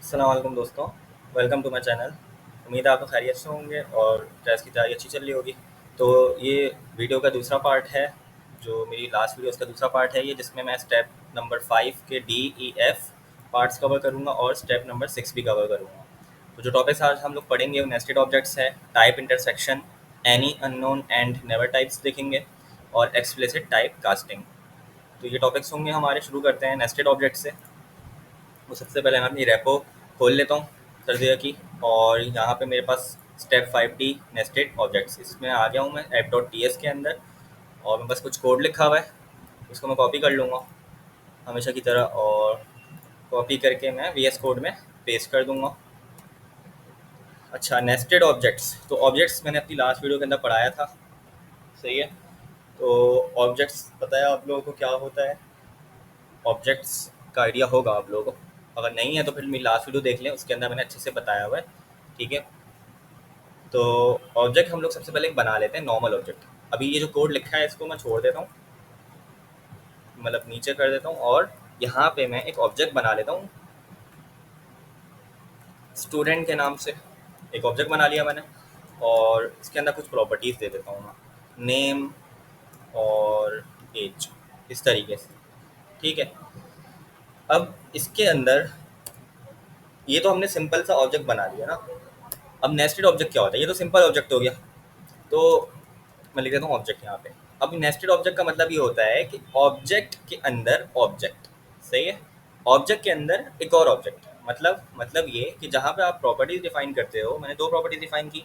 अस्सलाम वालेकुम दोस्तों, वेलकम टू माय चैनल। उम्मीद है आप लोग खैरियत से होंगे और टेस्ट की तैयारी अच्छी चल रही होगी। तो ये वीडियो का दूसरा पार्ट है, जो मेरी लास्ट वीडियो उसका दूसरा पार्ट है ये, जिसमें मैं स्टेप नंबर 5 के D E F parts cover करूँगा और स्टेप नंबर 6 भी कवर करूँगा। तो जो टॉपिक्स आज हम लोग पढ़ेंगे वो नेस्टेड ऑब्जेक्ट्स है, type intersection, any unknown and never types देखेंगे और एक्सप्लिसिट टाइप कास्टिंग। तो ये टॉपिक्स होंगे हमारे। शुरू करते हैं नेस्टेड ऑब्जेक्ट से। तो सबसे पहले मैं अपनी रेपो खोल लेता हूँ सर्दिया की, और यहाँ पे मेरे पास स्टेप 5D नेस्टेड ऑब्जेक्ट्स, इसमें आ गया हूँ मैं app.ts के अंदर। और मेरे पास कुछ कोड लिखा हुआ है, उसको मैं कॉपी कर लूँगा हमेशा की तरह, और कॉपी करके मैं VS कोड में पेस्ट कर दूँगा। अच्छा, नेस्टेड ऑब्जेक्ट्स, तो ऑब्जेक्ट्स मैंने अपनी लास्ट वीडियो के अंदर पढ़ाया था, सही है। तो ऑब्जेक्ट्स पता है आप लोगों को क्या होता है? ऑब्जेक्ट्स का आइडिया होगा आप लोगों को, अगर नहीं है तो फिर मेरी लास्ट वीडियो देख लें, उसके अंदर मैंने अच्छे से बताया हुआ है, ठीक है। तो ऑब्जेक्ट हम लोग सबसे पहले एक बना लेते हैं नॉर्मल ऑब्जेक्ट। अभी ये जो कोड लिखा है इसको मैं छोड़ देता हूँ, मतलब नीचे कर देता हूँ, और यहाँ पे मैं एक ऑब्जेक्ट बना लेता हूँ स्टूडेंट के नाम से। एक ऑब्जेक्ट बना लिया मैंने, और इसके अंदर कुछ प्रॉपर्टीज़ दे देता हूँ मैं, नेम और एज, इस तरीके से, ठीक है। अब इसके अंदर ये तो हमने सिंपल सा ऑब्जेक्ट बना लिया ना। अब नेस्टेड ऑब्जेक्ट क्या होता है? ये तो सिंपल ऑब्जेक्ट हो गया, तो मैं लिख देता हूँ ऑब्जेक्ट यहाँ पे। अब नेस्टेड ऑब्जेक्ट का मतलब ये होता है कि ऑब्जेक्ट के अंदर ऑब्जेक्ट, सही है। ऑब्जेक्ट के अंदर एक और ऑब्जेक्ट, मतलब ये कि जहाँ पे आप प्रॉपर्टीज डिफाइन करते हो, मैंने दो प्रॉपर्टीज डिफाइन की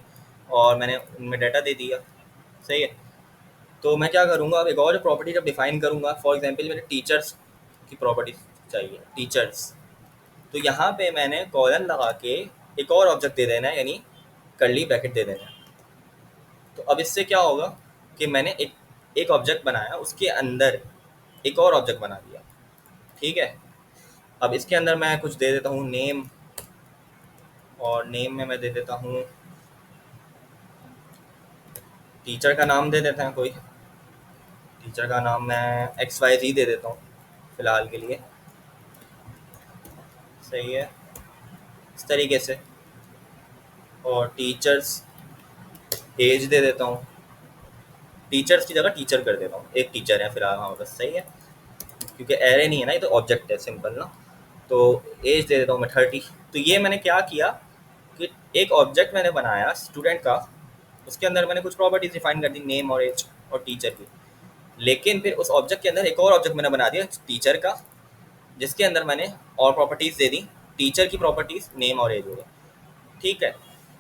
और मैंने उनमें डाटा दे दिया, सही है। तो मैं क्या करूँगा, अब एक और प्रॉपर्टी जब डिफाइन करूँगा, फॉर एग्जाम्पल मेरे टीचर्स की प्रॉपर्टी चाहिए, टीचर्स, तो यहाँ पे मैंने कॉलन लगा के एक और ऑब्जेक्ट दे देना है, यानी कर्ली ब्रैकेट दे देना है। तो अब इससे क्या होगा कि मैंने एक एक ऑब्जेक्ट बनाया, उसके अंदर एक और ऑब्जेक्ट बना दिया, ठीक है। अब इसके अंदर मैं कुछ दे देता हूँ नेम, और नेम में मैं दे देता हूँ टीचर का नाम, दे देते हैं कोई टीचर का नाम मैं XYZ दे देता हूँ फिलहाल के लिए, सही है, इस तरीके से। और टीचर्स एज दे देता हूँ, टीचर्स की जगह टीचर कर देता हूँ, एक टीचर है फिलहाल, हाँ बस, सही है, क्योंकि एरे नहीं है ना, ये तो ऑब्जेक्ट है सिंपल ना। तो एज दे देता हूँ मैं 30। तो ये मैंने क्या किया कि एक ऑब्जेक्ट मैंने बनाया स्टूडेंट का, उसके अंदर मैंने कुछ प्रॉपर्टीज डिफाइन कर दी, नेम और एज और टीचर की। लेकिन फिर उस ऑब्जेक्ट के अंदर एक और ऑब्जेक्ट मैंने बना दिया टीचर का, जिसके अंदर मैंने और प्रॉपर्टीज दे दी, टीचर की प्रॉपर्टीज, नेम और एज हो गए, ठीक है।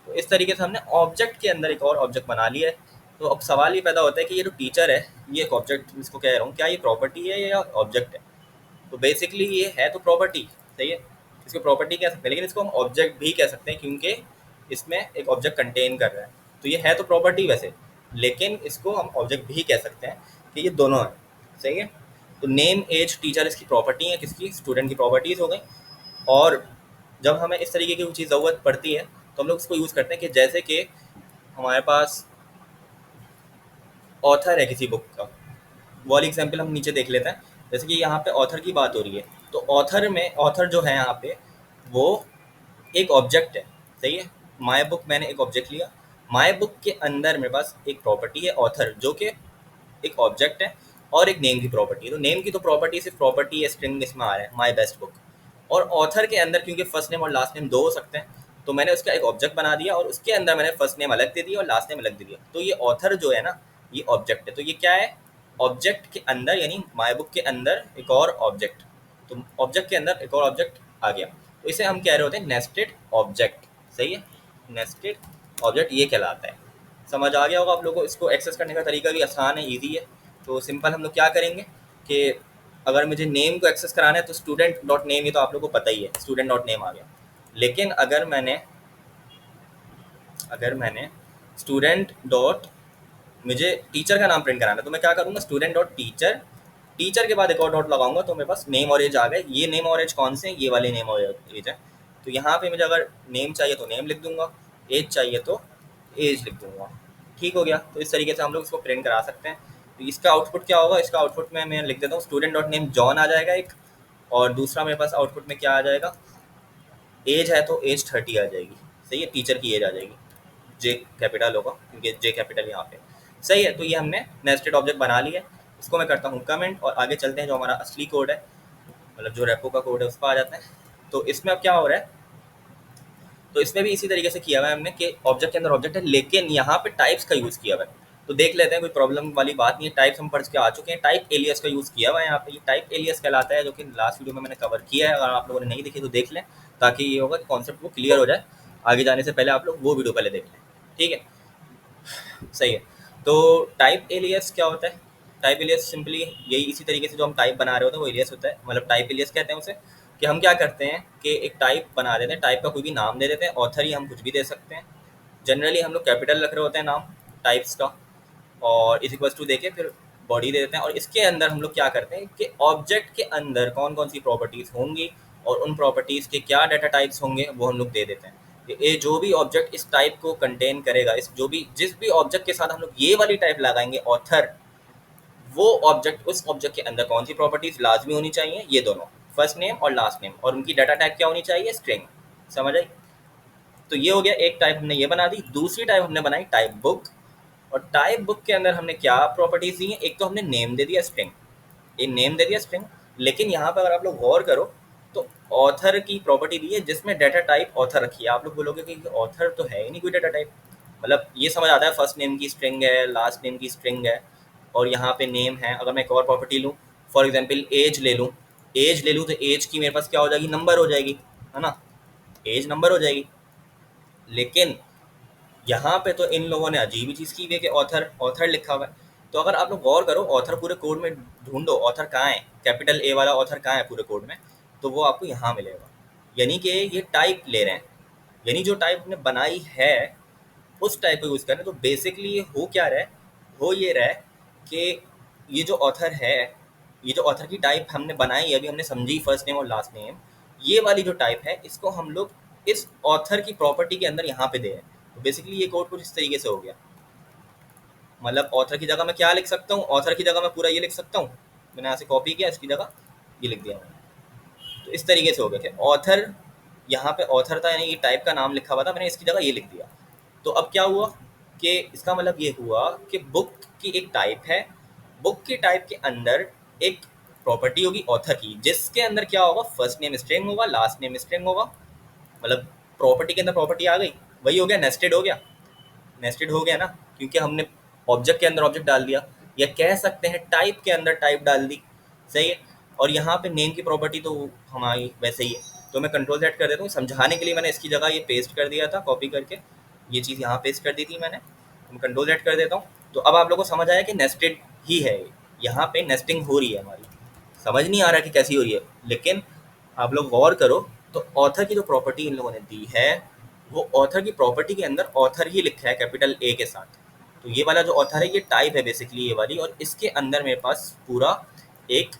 तो इस तरीके से हमने ऑब्जेक्ट के अंदर एक और ऑब्जेक्ट बना लिया है। तो अब सवाल ये पैदा होता है कि ये जो टीचर है, ये एक ऑब्जेक्ट इसको कह रहा हूँ, क्या ये प्रॉपर्टी है या ऑब्जेक्ट है? तो बेसिकली ये है तो प्रॉपर्टी, सही है, इसको प्रॉपर्टी कह सकते हैं, लेकिन इसको हम ऑब्जेक्ट भी कह सकते हैं क्योंकि इसमें एक ऑब्जेक्ट कंटेन कर रहा है। तो ये है तो प्रॉपर्टी वैसे, लेकिन इसको हम ऑब्जेक्ट भी कह सकते हैं कि ये दोनों है, सही है। तो नेम एज टीचर इसकी प्रॉपर्टी है, किसकी? स्टूडेंट की प्रॉपर्टीज़ हो गई। और जब हमें इस तरीके की कोई चीज़ ज़रूरत पड़ती है तो हम लोग उसको यूज़ करते हैं, कि जैसे कि हमारे पास ऑथर है किसी बुक का, वो वाली एग्जाम्पल हम नीचे देख लेते हैं। जैसे कि यहाँ पे ऑथर की बात हो रही है, तो ऑथर में, ऑथर जो है यहाँ पे वो एक ऑब्जेक्ट है, सही है। माई बुक मैंने एक ऑब्जेक्ट लिया, माई बुक के अंदर मेरे पास एक प्रॉपर्टी है ऑथर, जो कि एक ऑब्जेक्ट है, और एक नेम की प्रॉपर्टी है। तो नेम की तो प्रॉपर्टी सिर्फ प्रॉपर्टी है, स्ट्रिंग इसमें आ रहा है, माई बेस्ट बुक। और ऑथर के अंदर क्योंकि फर्स्ट नेम और लास्ट नेम दो हो सकते हैं, तो मैंने उसका एक ऑब्जेक्ट बना दिया, और उसके अंदर मैंने फर्स्ट नेम अलग दे दिया और लास्ट नेम अलग दे दिया। तो ये ऑथर जो है ना, ये ऑब्जेक्ट है। तो ये क्या है? ऑब्जेक्ट के अंदर, यानी माई बुक के अंदर एक और ऑब्जेक्ट, तो ऑब्जेक्ट के अंदर एक और ऑब्जेक्ट आ गया, तो इसे हम कह रहे होते हैं नेस्टेड ऑब्जेक्ट, सही है। नेस्टेड ऑब्जेक्ट ये कहलाता है। समझ आ गया होगा आप लोगों को। इसको एक्सेस करने का तरीका भी आसान है, ईजी है। तो सिंपल हम लोग क्या करेंगे कि अगर मुझे नेम को एक्सेस कराना है तो स्टूडेंट डॉट नेम, ये तो आप लोगों को पता ही है, स्टूडेंट डॉट नेम आ गया। लेकिन अगर मैंने स्टूडेंट डॉट, मुझे टीचर का नाम प्रिंट कराना है, तो मैं क्या करूँगा, स्टूडेंट डॉट टीचर, टीचर के बाद एक और डॉट लगाऊंगा, तो मेरे पास नेम और एज आ गए। ये नेम और एज कौन से? ये वाले नेम और एज है। तो यहाँ पे मुझे अगर नेम चाहिए तो नेम लिख दूंगा, एज चाहिए तो एज लिख दूंगा, ठीक हो गया। तो इस तरीके से हम लोग इसको प्रिंट करा सकते हैं। तो इसका आउटपुट क्या होगा? इसका आउटपुट में मैं लिख देता हूँ स्टूडेंट डॉट नेम जॉन आ जाएगा एक, और दूसरा मेरे पास आउटपुट में क्या आ जाएगा, एज है तो एज 30 आ जाएगी, सही है, टीचर की एज आ जाएगी, जे कैपिटल होगा क्योंकि जे कैपिटल यहाँ पे, सही है। तो ये हमने नेस्टेड ऑब्जेक्ट बना लिया। इसको मैं करता हूँ कमेंट और आगे चलते हैं जो हमारा असली कोड है, मतलब जो रेपो का कोड है उस पर आ जाते हैं। तो इसमें अब क्या हो रहा है, तो इसमें भी इसी तरीके से किया हुआ है हमने कि ऑब्जेक्ट के अंदर ऑब्जेक्ट है, लेकिन यहाँ पे टाइप्स का यूज़ किया हुआ है। तो देख लेते हैं, कोई प्रॉब्लम वाली बात नहीं है, टाइप्स हम पढ़ के आ चुके हैं। टाइप एलियस का यूज़ किया हुआ है यहाँ पे, ये टाइप एलियस कहलाता है, जो कि लास्ट वीडियो में मैंने कवर किया है। अगर आप लोगों ने नहीं देखी तो देख लें, ताकि ये होगा कि कॉन्सेप्ट वो क्लियर हो जाए। आगे जाने से पहले आप लोग वो वीडियो पहले देख लें, ठीक है, सही है। तो टाइप एलियस क्या होता है, टाइप एलियस सिंपली यही इसी तरीके से जो हम टाइप बना रहे होते हैं वो एलियस होता है, मतलब टाइप एलियस कहते हैं उसे। कि हम क्या करते हैं कि एक टाइप बना देते हैं, टाइप का कोई भी नाम दे देते हैं, ऑथर ही हम कुछ भी दे सकते हैं। जनरली हम लोग कैपिटल रख रहे होते हैं नाम टाइप्स का, और इस इक्वल्स टू देके फिर बॉडी दे देते हैं। और इसके अंदर हम लोग क्या करते हैं कि ऑब्जेक्ट के अंदर कौन कौन सी प्रॉपर्टीज़ होंगी और उन प्रॉपर्टीज़ के क्या डाटा टाइप्स होंगे वो हम लोग दे देते हैं। ये जो भी ऑब्जेक्ट इस टाइप को कंटेन करेगा, इस जो भी जिस भी ऑब्जेक्ट के साथ हम लोग ये वाली टाइप लगाएंगे ऑथर, वो ऑब्जेक्ट उस ऑब्जेक्ट के अंदर कौन सी प्रॉपर्टीज़ लाजमी होनी चाहिए, ये दोनों, फर्स्ट नेम और लास्ट नेम, और उनकी डाटा टाइप क्या होनी चाहिए, स्ट्रिंग। समझ आई? तो ये हो गया एक टाइप हमने ये बना दी। दूसरी टाइप हमने बनाई टाइप बुक, और टाइप बुक के अंदर हमने क्या प्रॉपर्टीज दी हैं, एक तो हमने नेम दे दिया स्ट्रिंग, ये नेम दे दिया स्ट्रिंग। लेकिन यहाँ पर अगर आप लोग गौर करो तो ऑथर की प्रॉपर्टी दी है जिसमें डाटा टाइप ऑथर रखी है। आप लोग बोलोगे कि ऑथर तो है ही नहीं कोई डाटा टाइप, मतलब ये समझ आता है फर्स्ट नेम की स्ट्रिंग है, लास्ट नेम की स्ट्रिंग है, और यहाँ पे नेम है। अगर मैं एक और प्रॉपर्टी लूँ, फॉर एग्जाम्पल एज ले लूँ, एज ले लूँ तो एज की मेरे पास क्या हो जाएगी, नंबर हो जाएगी, है ना, एज नंबर हो जाएगी। लेकिन यहाँ पे तो इन लोगों ने अजीब ही चीज़ की हुई है कि ऑथर ऑथर लिखा हुआ है। तो अगर आप लोग गौर करो, ऑथर पूरे कोड में ढूंढो, ऑथर कहाँ है, कैपिटल ए वाला ऑथर कहाँ है पूरे कोड में, तो वो आपको यहाँ मिलेगा। यानी कि ये टाइप ले रहे हैं, यानी जो टाइप हमने बनाई है उस टाइप को यूज़ करें। तो बेसिकली ये हो क्या रहा है, हो ये रहा है कि ये जो ऑथर है, ये जो ऑथर की टाइप हमने बनाई है, अभी हमने समझी फर्स्ट नेम और लास्ट नेम, ये वाली जो टाइप है इसको हम लोग इस ऑथर की प्रॉपर्टी के अंदर यहाँ पे दे रहे हैं। तो बेसिकली ये कोड कुछ इस तरीके से हो गया, मतलब ऑथर की जगह मैं क्या लिख सकता हूँ, ऑथर की जगह मैं पूरा ये लिख सकता हूँ, मैंने यहाँ से कॉपी किया, इसकी जगह ये लिख दिया मैंने। तो इस तरीके से हो गया कि ऑथर, यहाँ पे ऑथर था यानी ये टाइप का नाम लिखा हुआ था, मैंने इसकी जगह ये लिख दिया। तो अब क्या हुआ कि इसका मतलब ये हुआ कि बुक की एक टाइप है, बुक की टाइप के अंदर एक प्रॉपर्टी होगी ऑथर की, जिसके अंदर क्या होगा, फर्स्ट नेम स्ट्रिंग होगा, लास्ट नेम स्ट्रिंग होगा। मतलब प्रॉपर्टी के अंदर प्रॉपर्टी आ गई, वही हो गया, नेस्टेड हो गया, नेस्टेड हो गया ना, क्योंकि हमने ऑब्जेक्ट के अंदर ऑब्जेक्ट डाल दिया, या कह सकते हैं टाइप के अंदर टाइप डाल दी, सही है। और यहाँ पे नेम की प्रॉपर्टी तो हमारी वैसे ही है। तो मैं कंट्रोल सेट कर देता हूँ, समझाने के लिए मैंने इसकी जगह ये पेस्ट कर दिया था कॉपी करके, ये चीज़ यहाँ पेस्ट कर दी थी मैंने, तो मैं कंट्रोल सेट कर देता हूँ। तो अब आप लोगों को समझ आया कि नेस्टेड ही है, यहाँ पे नेस्टिंग हो रही है हमारी। समझ नहीं आ रहा कि कैसी हो रही है, लेकिन आप लोग गौर करो तो ऑथर की जो प्रॉपर्टी इन लोगों ने दी है, वो ऑथर की प्रॉपर्टी के अंदर ऑथर ही लिखा है कैपिटल ए के साथ। तो ये वाला जो ऑथर है ये टाइप है बेसिकली ये वाली, और इसके अंदर मेरे पास पूरा एक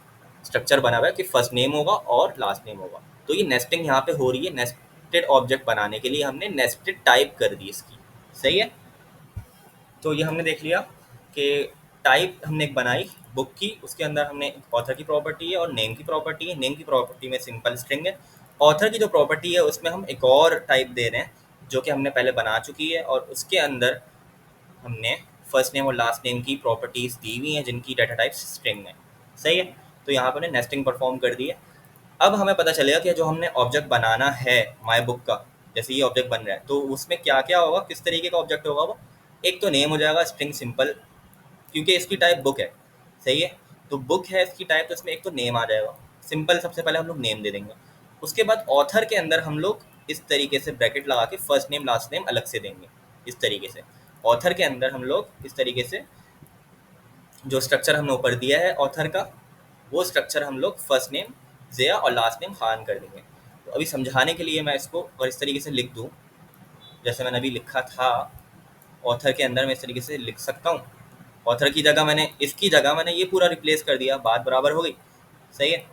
स्ट्रक्चर बना हुआ है कि फर्स्ट नेम होगा और लास्ट नेम होगा। तो ये नेस्टिंग यहाँ पे हो रही है, नेस्टेड ऑब्जेक्ट बनाने के लिए हमने नेस्टेड टाइप कर दी इसकी, सही है। तो ये हमने देख लिया कि टाइप हमने एक बनाई बुक की, उसके अंदर हमने ऑथर की प्रॉपर्टी है और नेम की प्रॉपर्टी है। नेम की प्रॉपर्टी में सिंपल स्ट्रिंग है। ऑथर की जो प्रॉपर्टी है उसमें हम एक और टाइप दे रहे हैं जो कि हमने पहले बना चुकी है, और उसके अंदर हमने फर्स्ट नेम और लास्ट नेम की प्रॉपर्टीज़ दी हुई हैं जिनकी डाटा टाइप स्ट्रिंग है, सही है। तो यहाँ पर हमने नेस्टिंग परफॉर्म कर दी है। अब हमें पता चलेगा कि जो हमने ऑब्जेक्ट बनाना है माई बुक का, जैसे ये ऑब्जेक्ट बन रहा है तो उसमें क्या क्या होगा, किस तरीके का ऑब्जेक्ट होगा वो। एक तो नेम हो जाएगा स्ट्रिंग सिंपल, क्योंकि इसकी टाइप बुक है, सही है। तो बुक है इसकी टाइप, तो इसमें एक तो नेम आ जाएगा सिंपल, सबसे पहले हम लोग नेम दे देंगे। उसके बाद ऑथर के अंदर हम लोग इस तरीके से ब्रैकेट लगा के फर्स्ट नेम लास्ट नेम अलग से देंगे, इस तरीके से। ऑथर के अंदर हम लोग इस तरीके से जो स्ट्रक्चर हमने ऊपर दिया है ऑथर का, वो स्ट्रक्चर हम लोग फर्स्ट नेम ज़िया और लास्ट नेम खान कर देंगे। तो अभी समझाने के लिए मैं इसको और इस तरीके से लिख दूँ, जैसे मैंने अभी लिखा था ऑथर के अंदर, मैं इस तरीके से लिख सकता हूँ। ऑथर की जगह मैंने, इसकी जगह मैंने ये पूरा रिप्लेस कर दिया, बात बराबर हो गई, सही है।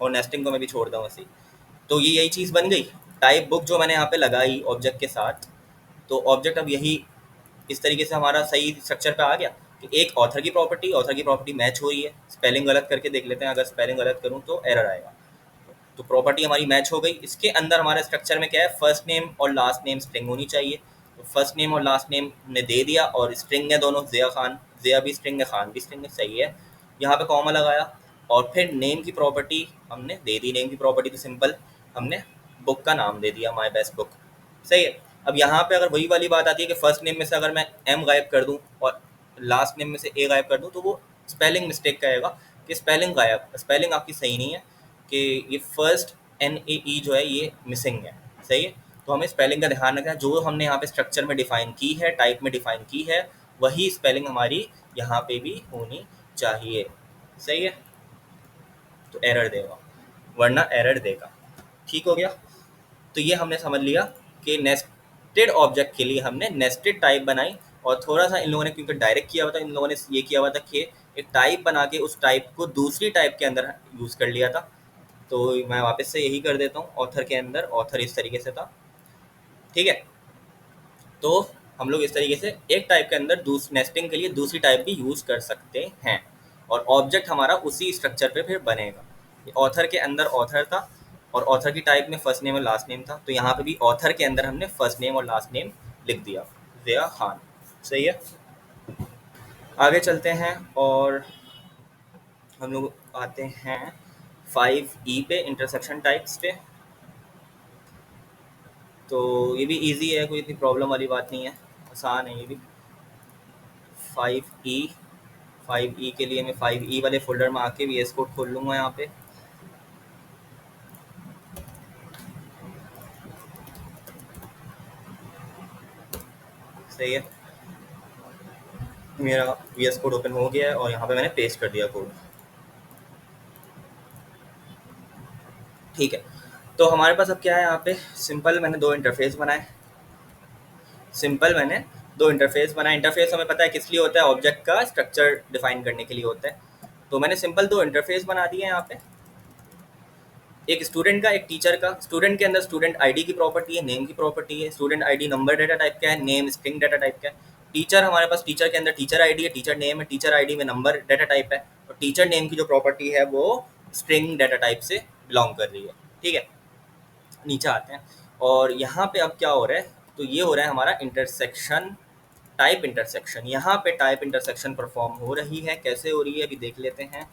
और नेस्टिंग को मैं भी छोड़ दूँ ऐसे ही। तो ये यही चीज़ बन गई टाइप बुक जो मैंने यहाँ पे लगाई ऑब्जेक्ट के साथ। तो ऑब्जेक्ट अब यही इस तरीके से हमारा सही स्ट्रक्चर पे आ गया कि एक ऑथर की प्रॉपर्टी मैच हो रही है। स्पेलिंग गलत करके देख लेते हैं, अगर स्पेलिंग गलत करूँ तो एरर आएगा। तो प्रॉपर्टी हमारी मैच हो गई। इसके अंदर हमारे स्ट्रक्चर में क्या है, फर्स्ट नेम और लास्ट नेम स्ट्रिंग होनी चाहिए। तो फर्स्ट नेम और लास्ट नेम ने दे दिया और स्ट्रिंग है दोनों, ज़िया खान, ज़िया भी स्ट्रिंग है, खान भी स्ट्रिंग है, सही है। यहाँ पे कॉमा लगाया और फिर नेम की प्रॉपर्टी हमने दे दी। नेम की प्रॉपर्टी तो सिंपल, हमने बुक का नाम दे दिया, माई बेस्ट बुक, सही है। अब यहाँ पे अगर वही वाली बात आती है कि फर्स्ट नेम में से अगर मैं एम गायब कर दूँ और लास्ट नेम में से ए गायब कर दूँ, तो वो स्पेलिंग मिस्टेक कहेगा कि स्पेलिंग गायब, स्पेलिंग आपकी सही नहीं है, कि ये फर्स्ट एन ए ई जो है ये मिसिंग है, सही है। तो हमें स्पेलिंग का ध्यान रखना है, जो हमने यहाँ पे स्ट्रक्चर में डिफाइन की है, टाइप में डिफाइन की है, वही स्पेलिंग हमारी यहाँ पे भी होनी चाहिए, सही है। तो एरर देगा, वरना एरर देगा, ठीक हो गया। तो ये हमने समझ लिया कि नेस्टेड ऑब्जेक्ट के लिए हमने नेस्टेड टाइप बनाई। और थोड़ा सा इन लोगों ने क्योंकि डायरेक्ट किया हुआ था, इन लोगों ने ये किया हुआ था कि एक टाइप बना के उस टाइप को दूसरी टाइप के अंदर यूज़ कर लिया था। तो मैं वापस से यही कर देता हूँ, ऑथर के अंदर ऑथर इस तरीके से था, ठीक है। तो हम लोग इस तरीके से एक टाइप के अंदर नेस्टिंग के लिए दूसरी टाइप भी यूज़ कर सकते हैं, और ऑब्जेक्ट हमारा उसी स्ट्रक्चर पे फिर बनेगा। ऑथर के अंदर ऑथर था और ऑथर की टाइप में फर्स्ट नेम और लास्ट नेम था, तो यहाँ पे भी ऑथर के अंदर हमने फर्स्ट नेम और लास्ट नेम लिख दिया, ज़िया खान, सही है। आगे चलते हैं और हम लोग आते हैं 5E पे, इंटरसेक्शन टाइप्स पे। तो ये भी इजी है, कोई इतनी प्रॉब्लम वाली बात नहीं है, आसान है ये भी। 5E, 5E के लिए मैं 5E वाले फोल्डर में आके VS कोड खोल लूँगा यहाँ पे। सही है, मेरा VS कोड ओपन हो गया है और यहाँ पे मैंने पेस्ट कर दिया कोड, ठीक है। तो हमारे पास अब क्या है, यहाँ पे सिंपल मैंने दो इंटरफेस बनाए। इंटरफेस हमें पता है किस लिए होता है, ऑब्जेक्ट का स्ट्रक्चर डिफाइन करने के लिए होता है। तो मैंने सिंपल दो इंटरफेस बना दिए हैं यहाँ पे, एक स्टूडेंट का, एक टीचर का। स्टूडेंट के अंदर स्टूडेंट आईडी की प्रॉपर्टी है, नेम की प्रॉपर्टी है। Student ID number data type का है, नेम स्ट्रिंग डाटा टाइप का है। टीचर हमारे पास, टीचर के अंदर टीचर आईडी है, टीचर नेम है, टीचर आईडी में नंबर डाटा टाइप है, और टीचर नेम की जो प्रॉपर्टी है वो स्ट्रिंग डाटा टाइप से बिलोंग कर रही है, ठीक है। नीचे आते हैं और यहाँ पे अब क्या हो रहा है, तो ये हो रहा है हमारा इंटरसेक्शन, टाइप इंटरसेक्शन। यहाँ पे टाइप इंटरसेक्शन परफॉर्म हो रही है, कैसे हो रही है अभी देख लेते हैं।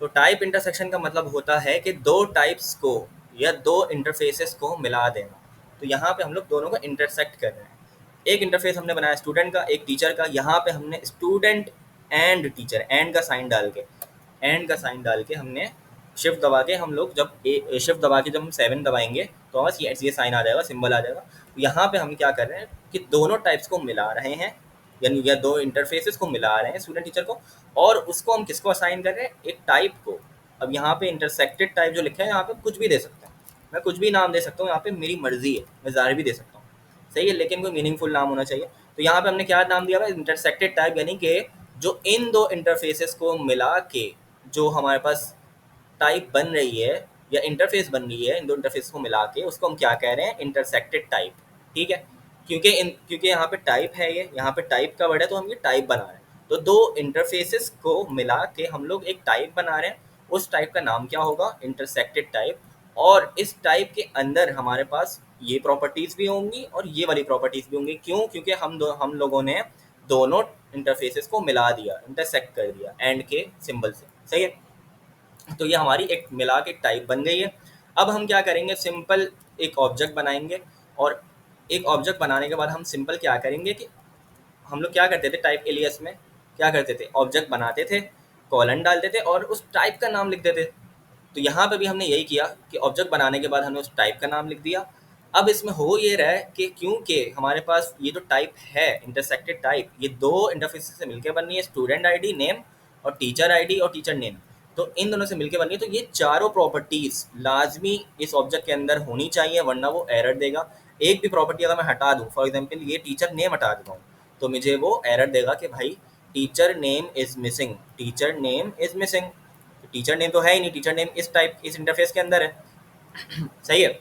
तो टाइप इंटरसेक्शन का मतलब होता है कि दो टाइप्स को या दो इंटरफेसेस को मिला देना। तो यहाँ पे हम लोग दोनों को इंटरसेक्ट कर रहे हैं। एक इंटरफेस हमने बनाया स्टूडेंट का, एक टीचर का। यहाँ पे हमने स्टूडेंट एंड टीचर, एंड का साइन डाल के, हमने शिफ्ट दबा के, हम लोग जब शिफ्ट दबा के जब हम 7 दबाएंगे तो बस ये साइन आ जाएगा, सिंबल आ जाएगा। तो यहाँ पे हम क्या कर रहे हैं कि दोनों टाइप्स को मिला रहे हैं, यानी या दो इंटरफेसेस को मिला रहे हैं, स्टूडेंट टीचर को, और उसको हम किसको असाइन कर रहे हैं, एक टाइप को। अब यहाँ पे इंटरसेक्टेड टाइप जो लिखा है, यहाँ पे कुछ भी दे सकते हैं, मैं कुछ भी नाम दे सकता हूँ, यहाँ पे मेरी मर्जी है, मैं ज़ाहिर भी दे सकता हूँ, सही है, लेकिन कोई मीनिंगफुल नाम होना चाहिए। तो यहाँ पे हमने क्या नाम दिया हुआ है, इंटरसेक्टेड टाइप, यानी कि जो इन दो इंटरफेसेस को मिला के जो हमारे पास टाइप बन रही है या इंटरफेस बन रही है, इन दो इंटरफेस को मिला के उसको हम क्या कह रहे हैं, इंटरसेक्टेड टाइप, ठीक है। क्योंकि यहाँ पे टाइप है, ये यहाँ पे टाइप का वर्ड है, तो हम ये टाइप बना रहे हैं। तो दो इंटरफेसेस को मिला के हम लोग एक टाइप बना रहे हैं, उस टाइप का नाम क्या होगा, इंटरसेक्टेड टाइप। और इस टाइप के अंदर हमारे पास ये प्रॉपर्टीज़ भी होंगी और ये वाली प्रॉपर्टीज़ भी होंगी। क्यों? क्योंकि हम लोगों ने दोनों इंटरफेसेस को मिला दिया, इंटरसेक्ट कर दिया एंड के सिंबल से, सही है। तो ये हमारी एक मिला के टाइप बन गई है। अब हम क्या करेंगे, सिंपल एक ऑब्जेक्ट बनाएंगे, और एक ऑब्जेक्ट बनाने के बाद हम सिंपल क्या करेंगे कि हम लोग क्या करते थे, टाइप एलियस में क्या करते थे, ऑब्जेक्ट बनाते थे, कॉलन डालते थे और उस टाइप का नाम लिख देते। तो यहाँ पे भी हमने यही किया कि ऑब्जेक्ट बनाने के बाद हमने उस टाइप का नाम लिख दिया। अब इसमें हो ये रहा है कि क्योंकि हमारे पास ये जो टाइप है इंटरसेक्टेड टाइप, ये दो इंटरफेस से मिलकर बन रही है, स्टूडेंट आईडी नेम और टीचर आईडी और टीचर नेम। तो इन दोनों से मिलकर बन रही है, तो ये चारों प्रॉपर्टीज़ लाजमी इस ऑब्जेक्ट के अंदर होनी चाहिए, वरना वो एरर देगा। एक भी प्रॉपर्टी अगर मैं हटा दूँ, फॉर एग्जाम्पल ये टीचर नेम हटा देता हूँ, तो मुझे वो एरर देगा कि भाई teacher name is missing, teacher name is missing. Teacher name तो है ही नहीं, टीचर नेम इस टाइप इस इंटरफेस के अंदर है, सही है।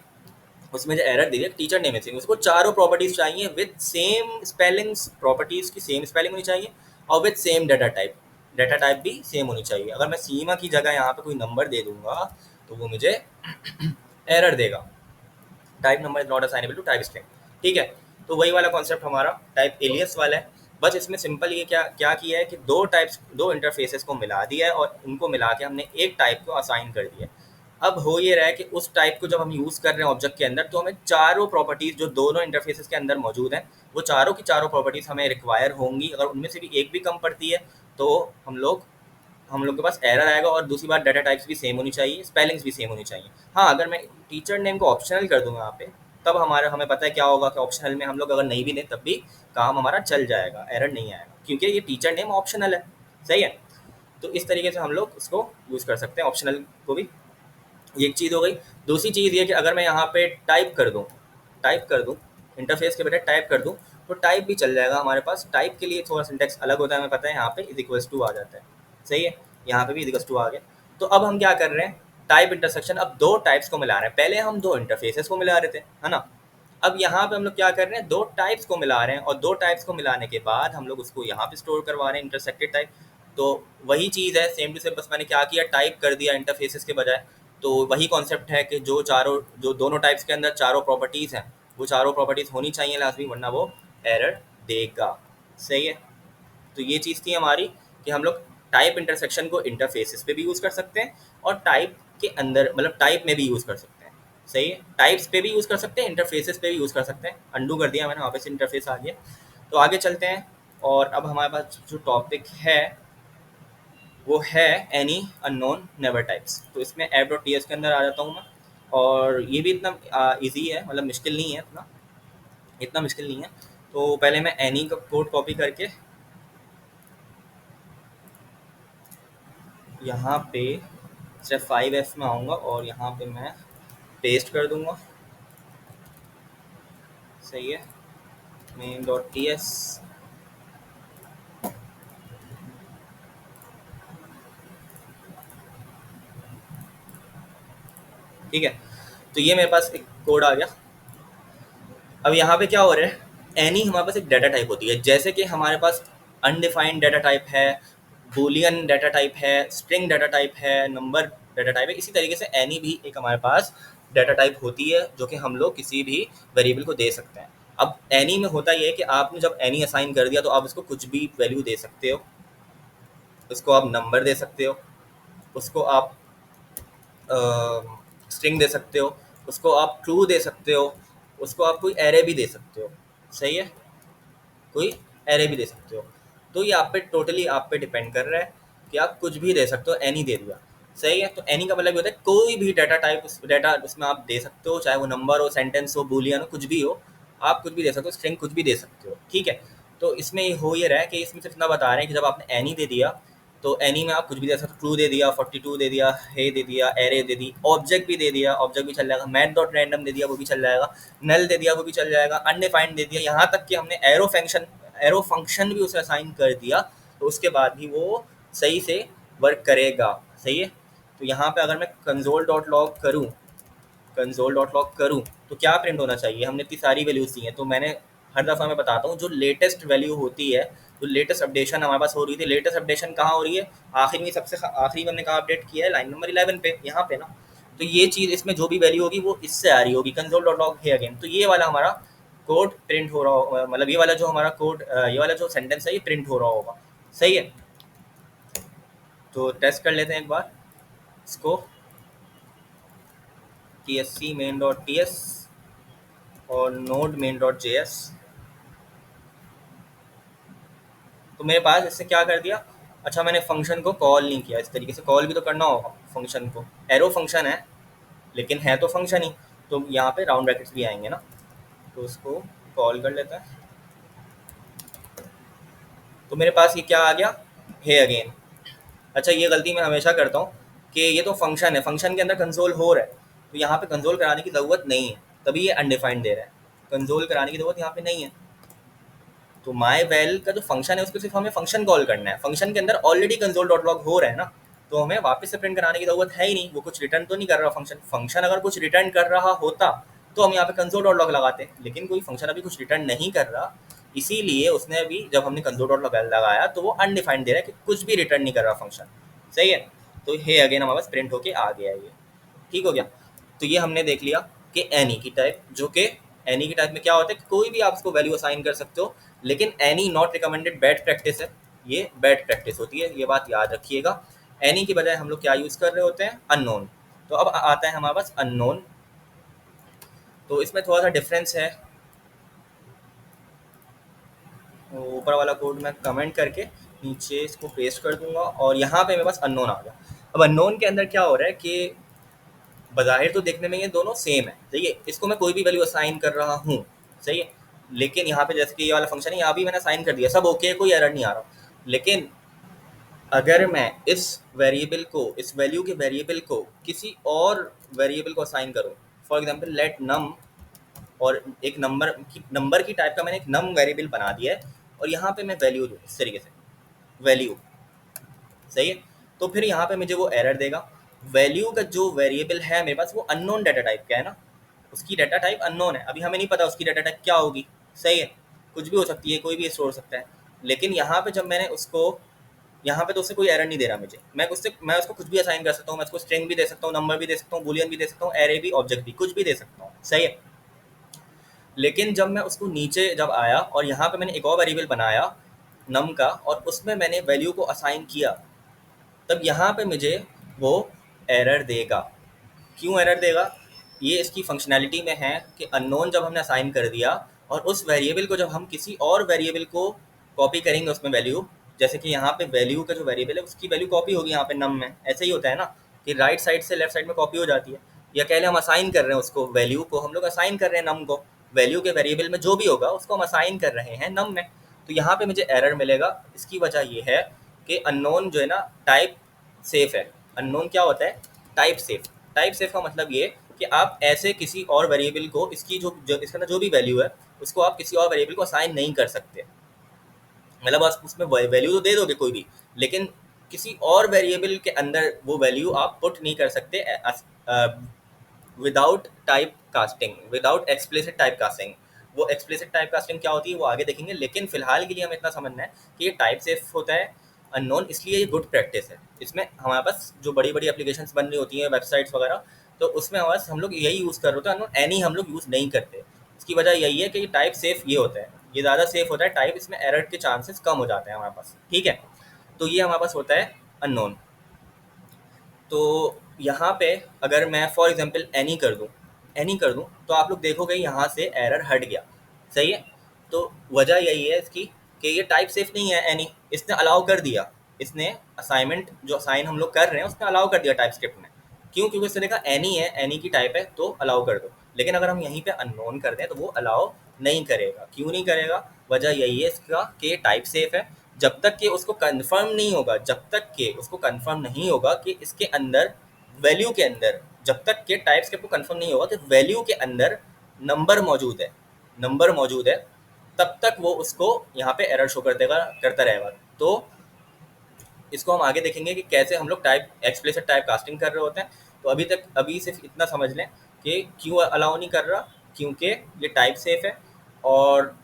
उसमें जो एरर दी है टीचर नेम है, उसको चारों प्रॉपर्टीज चाहिए विद सेम स्पेलिंग्स, प्रॉपर्टीज की सेम स्पेलिंग होनी चाहिए, और विद सेम डाटा टाइप भी सेम होनी चाहिए। अगर मैं सीमा की जगह यहाँ पे कोई नंबर दे दूंगा तो वो मुझे एरर देगा, type number is not assignable to type string. ठीक है, तो वही वाला कॉन्सेप्ट हमारा टाइप एलियस वाला है। बस इसमें सिंपल ये क्या क्या किया है कि दो इंटरफेसेस को मिला दिया है और उनको मिला के हमने एक टाइप को असाइन कर दिया है। अब हो ये रहा है कि उस टाइप को जब हम यूज़ कर रहे हैं ऑब्जेक्ट के अंदर, तो हमें चारों प्रॉपर्टीज़ जो दोनों इंटरफेसेस के अंदर मौजूद हैं, वो चारों की चारों प्रॉपर्टीज़ हमें रिक्वायर होंगी। अगर उनमें से भी एक भी कम पड़ती है तो हम लोग के पास एरर आएगा। और दूसरी बात, डाटा टाइप्स भी सेम होनी चाहिए, स्पेलिंग्स भी सेम होनी चाहिए। हाँ, अगर मैं टीचर नेम को ऑप्शनल कर दूंगा यहाँ पे, तब हमें पता है क्या होगा कि ऑप्शनल में हम लोग अगर नहीं भी दें तब भी काम हमारा चल जाएगा, एरर नहीं आएगा, क्योंकि ये टीचर नेम ऑप्शनल है। सही है, तो इस तरीके से हम लोग इसको यूज़ कर सकते हैं ऑप्शनल को भी। ये एक चीज़ हो गई। दूसरी चीज़ ये कि अगर मैं यहाँ पे टाइप कर दूँ इंटरफेस के बजाय टाइप कर दूँ, तो टाइप भी चल जाएगा हमारे पास। टाइप के लिए थोड़ा सिंटेक्स अलग होता है, हमें पता है। यहाँ पे इज इक्वल्स टू आ जाता है। सही है, यहाँ पे भी इज इक्वल्स टू आ गया। तो अब हम क्या कर रहे हैं, टाइप इंटरसेक्शन, अब दो टाइप्स को मिला रहे हैं। पहले हम दो इंटरफेसेस को मिला रहे थे, है ना। अब यहाँ पे हम लोग क्या कर रहे हैं, दो टाइप्स को मिला रहे हैं, और दो टाइप्स को मिलाने के बाद हम लोग उसको यहाँ पे स्टोर करवा रहे हैं, इंटरसेक्टेड टाइप। तो वही चीज़ है, सेम टू सेम, बस मैंने क्या किया, टाइप कर दिया इंटरफेसेस के बजाय। तो वही कॉन्सेप्ट है कि जो दोनों टाइप्स के अंदर चारों प्रॉपर्टीज़ हैं, वो चारों प्रॉपर्टीज़ होनी चाहिए लाजमी, वरना वो एरर देगा। सही है, तो ये चीज़ थी हमारी कि हम लोग टाइप इंटरसेक्शन को इंटरफेसेस पे भी यूज़ कर सकते हैं, और टाइप के अंदर मतलब टाइप में भी यूज़ कर सकते हैं। सही है, टाइप्स पे भी यूज़ कर सकते हैं, इंटरफेसेस पे भी यूज़ कर सकते हैं। अंडू कर दिया मैंने, वापस इंटरफेस आ गया। तो आगे चलते हैं, और अब हमारे पास जो टॉपिक है वो है एनी अननोन नेवर टाइप्स। तो इसमें ऐप डॉट टी एस के अंदर आ जाता हूँ मैं। और ये भी इतना ईजी है, मतलब मुश्किल नहीं है, इतना इतना मुश्किल नहीं है। तो पहले मैं एनी का कोड कॉपी करके यहाँ पे सिर्फ 5F में आऊँगा और यहाँ पे मैं पेस्ट कर दूँगा। सही है, मेन डॉट टी एस। ठीक है, तो ये मेरे पास एक कोड आ गया। अब यहाँ पे क्या हो रहा है, एनी हमारे पास एक डाटा टाइप होती है। जैसे कि हमारे पास अनडिफाइंड डाटा टाइप है, बूलियन डाटा टाइप है, स्ट्रिंग डाटा टाइप है, नंबर डाटा टाइप है, इसी तरीके से एनी भी एक हमारे पास डाटा टाइप होती है, जो कि हम लोग किसी भी वेरिएबल को दे सकते हैं। अब एनी में होता ये है कि आपने जब एनी असाइन कर दिया, तो आप उसको कुछ भी वैल्यू दे सकते हो। उसको आप नंबर दे सकते हो, उसको आप स्ट्रिंग दे सकते हो, उसको आप ट्रू दे सकते हो, उसको आप कोई एरे भी दे सकते हो। सही है, कोई एरे भी दे सकते हो। तो ये आप पे डिपेंड कर रहा है कि आप कुछ भी दे सकते हो। एनी दे दिया, सही है। तो एनी का मतलब ये होता है कोई भी डाटा टाइप, डाटा उसमें आप दे सकते हो, चाहे वो नंबर हो, सेंटेंस हो, बूलियन हो, कुछ भी हो। आप कुछ भी दे सकते हो, स्ट्रिंग कुछ भी दे सकते हो। ठीक है, तो इसमें हो ये रहा है कि इसमें सिर्फ इतना बता रहे हैं कि जब आपने एनी दे दिया, तो एनी में आप कुछ भी दे सकते हो। ट्रू दे दिया, 42 दे दिया, हे दे दिया, एरे दे दी, ऑब्जेक्ट भी दे दिया, ऑब्जेक्ट भी चल जाएगा। मैथ डॉट रैंडम दे दिया, वो भी चल जाएगा। नल दे दिया, वो भी चल जाएगा। अनडिफाइंड दे दिया, यहाँ तक कि हमने एरो फंक्शन भी उसे असाइन कर दिया, तो उसके बाद भी वो सही से वर्क करेगा। सही है, तो यहाँ पे अगर मैं कंसोल डॉट लॉग करूँ तो क्या प्रिंट होना चाहिए, हमने इतनी सारी वैल्यूज़ दी हैं। तो मैंने हर दफ़ा मैं बताता हूँ, जो लेटेस्ट वैल्यू होती है, जो लेटेस्ट अपडेशन हमारे पास हो रही थी, लेटेस्ट अपडेशन कहाँ हो रही है, आखिर में, सबसे आखिरी में हमने कहाँ अपडेट किया है, लाइन नंबर 11 पे, यहाँ पे ना। तो ये चीज़, इसमें जो भी वैल्यू होगी वो इससे आ रही होगी, कंसोल डॉट लॉग है अगेन। तो ये वाला हमारा कोड प्रिंट हो रहा होगा, मतलब ये वाला जो हमारा कोड, ये वाला जो सेंटेंस है, ये प्रिंट हो रहा होगा। सही है, तो टेस्ट कर लेते हैं एक बार इसको। T S C main dot T S और node main dot J S. तो मेरे पास इससे क्या कर दिया, अच्छा मैंने फंक्शन को कॉल नहीं किया। इस तरीके से कॉल भी तो करना होगा फंक्शन को। एरो फंक्शन है, लेकिन है तो फंक्शन ही, तो यहाँ पे राउंड ब्रैकेट्स भी आएंगे ना, तो उसको कॉल कर लेता है। तो मेरे पास ये क्या आ गया, है अगेन। अच्छा, ये गलती मैं हमेशा करता हूँ कि ये तो फंक्शन है, फंक्शन के अंदर कंसोल हो रहा है, तो यहाँ पे कंसोल कराने की ज़रूरत नहीं है, तभी ये अनडिफाइंड दे रहा है। कंसोल कराने की ज़रूरत यहाँ पे नहीं है। तो माई वेल का जो फंक्शन है, उसको सिर्फ हमें फंक्शन कॉल करना है। फंक्शन के अंदर ऑलरेडी कंसोल डॉट लॉग हो रहा है ना, तो हमें वापस से प्रिंट कराने की ज़रूरत है ही नहीं। वो कुछ रिटर्न तो नहीं कर रहा फंक्शन। फंक्शन अगर कुछ रिटर्न कर रहा होता तो हम यहाँ पे कंसोल डॉट लॉग लगाते, लेकिन कोई फंक्शन अभी कुछ रिटर्न नहीं कर रहा, इसीलिए उसने अभी, जब हमने कंसोल डॉट लॉग लगाया, तो वो अनडिफाइंड दे रहा है कि कुछ भी रिटर्न नहीं कर रहा फंक्शन। सही है, तो हे अगेन हमारे पास प्रिंट होके आ गया ये। ठीक हो गया। तो ये हमने देख लिया कि एनी की टाइप, जो कि एनी की टाइप में क्या होता है कि कोई भी आप उसको वैल्यू असाइन कर सकते हो, लेकिन any not recommended, bad practice है, ये बैड प्रैक्टिस होती है, ये बात याद रखिएगा। एनी की बजाय हम लोग क्या यूज़ कर रहे होते हैं, अननोन। तो अब आता है हमारे पास अननोन। तो इसमें थोड़ा सा डिफरेंस है, ऊपर वाला कोड मैं कमेंट करके नीचे इसको पेस्ट कर दूंगा, और यहाँ पे मेरे पास अननोन आ गया। अब अननोन के अंदर क्या हो रहा है कि बज़ाहिर तो देखने में ये दोनों सेम है, सही है, इसको मैं कोई भी वैल्यू असाइन कर रहा हूँ, सही है, लेकिन यहाँ पे जैसे कि ये वाला फंक्शन है, यहाँ भी मैंने असाइन कर दिया, सब ओके है, कोई एरर नहीं आ रहा। लेकिन अगर मैं इस वेरिएबल को, इस वैल्यू के वेरिएबल को किसी और वेरिएबल को असाइन करूँ, फॉर एग्जाम्पल लेट नम, और एक नंबर की टाइप का मैंने एक नम वेरिएबल बना दिया है, और यहाँ पे मैं वैल्यू दूँ इस तरीके से, वैल्यू, सही है, तो फिर यहाँ पे मुझे वो एरर देगा। वैल्यू का जो वेरिएबल है मेरे पास वो अननोन डाटा टाइप का है ना, उसकी डाटा टाइप अननोन है, अभी हमें नहीं पता उसकी डाटा टाइप क्या होगी, सही है, कुछ भी हो सकती है, कोई भी स्टोर हो सकता है। लेकिन यहाँ पे जब मैंने उसको, यहाँ पे तो उससे कोई एरर नहीं दे रहा मुझे, मैं उसको कुछ भी असाइन कर सकता हूँ, मैं उसको स्ट्रिंग भी दे सकता हूँ, नंबर भी दे सकता हूँ, बूलियन भी दे सकता हूँ, एरे भी, ऑब्जेक्ट भी, कुछ भी दे सकता हूँ, सही है। लेकिन जब मैं उसको नीचे जब आया और यहाँ पे मैंने एक और वेरिएबल बनाया नम का, और उसमें मैंने वैल्यू को असाइन किया, तब यहाँ पे मुझे वो एरर देगा। क्यों एरर देगा? ये इसकी फंक्शनैलिटी में है कि अननोन जब हमने असाइन कर दिया, और उस वेरिएबल को जब हम किसी और वेरिएबल को कॉपी करेंगे उसमें वैल्यू, जैसे कि यहाँ पे वैल्यू का जो वेरिएबल है उसकी वैल्यू कॉपी होगी यहाँ पे नम में, ऐसे ही होता है ना कि राइट साइड से लेफ्ट साइड में कॉपी हो जाती है। या कह लें हम असाइन कर रहे हैं उसको, वैल्यू को हम लोग असाइन कर रहे हैं नम को, वैल्यू के वेरिएबल में जो भी होगा उसको हम असाइन कर रहे हैं नम में। तो यहाँ पे मुझे एरर मिलेगा। इसकी वजह ये है कि अननोन जो है ना टाइप सेफ है। अननोन क्या होता है? Type safe. टाइप सेफ का मतलब ये कि आप ऐसे किसी और वेरिएबल को, इसकी जो इसके अंदर जो भी वैल्यू है उसको आप किसी और वेरिएबल को असाइन नहीं कर सकते। मतलब आप उसमें वैल्यू तो दे दोगे कोई भी, लेकिन किसी और वेरिएबल के अंदर वो वैल्यू आप पुट नहीं कर सकते without type casting, without explicit type casting. वो एक्सप्लिसिट टाइप कास्टिंग क्या होती है वो आगे देखेंगे, लेकिन फिलहाल के लिए हमें इतना समझना है कि ये टाइप सेफ होता है अननोन, इसलिए ये गुड प्रैक्टिस है। इसमें हमारे पास जो बड़ी बड़ी एप्लीकेशंस बन रही होती हैं, वेबसाइट्स वगैरह, तो उसमें हमारे पास हम लोग यही यूज़ कर रहे होते हैं, अननोन एनी हम लोग यूज़ नहीं करते। इसकी वजह यही है कि ये टाइप सेफ ये होता है, ये ज़्यादा सेफ होता है टाइप, इसमें एरर के चांसेस कम हो जाते हैं हमारे पास, ठीक है। तो ये हमारे पास होता है अननोन। तो यहाँ पे अगर मैं फॉर एग्जांपल एनी कर दूँ तो आप लोग देखोगे यहाँ से एरर हट गया, सही है। तो वजह यही है इसकी कि ये टाइप सेफ नहीं है एनी, इसने अलाउ कर दिया, इसने असाइनमेंट जो असाइन हम लोग कर रहे हैं उसने अलाउ कर दिया टाइप स्क्रिप्ट में। क्यों? क्योंकि इसने देखा एनी है, एनी की टाइप है तो अलाउ कर दो। लेकिन अगर हम यहीं पे अननोन कर दें तो वो अलाउ नहीं करेगा। क्यों नहीं करेगा? वजह यही है इसका कि ये टाइप सेफ है। जब तक कि उसको कंफर्म नहीं होगा, जब तक कि उसको कंफर्म नहीं होगा कि इसके अंदर, वैल्यू के अंदर, जब तक कि टाइप स्क्रिप्ट को कंफर्म नहीं होगा कि वैल्यू के अंदर नंबर मौजूद है, नंबर मौजूद है, तब तक वो उसको यहाँ पे एरर शो कर देगा, करता रहेगा। तो इसको हम आगे देखेंगे कि कैसे हम लोग टाइप एक्सप्लिसिट टाइप कास्टिंग कर रहे होते हैं। तो अभी सिर्फ इतना समझ लें कि क्यों अलाउ नहीं कर रहा, क्योंकि ये टाइप सेफ है, और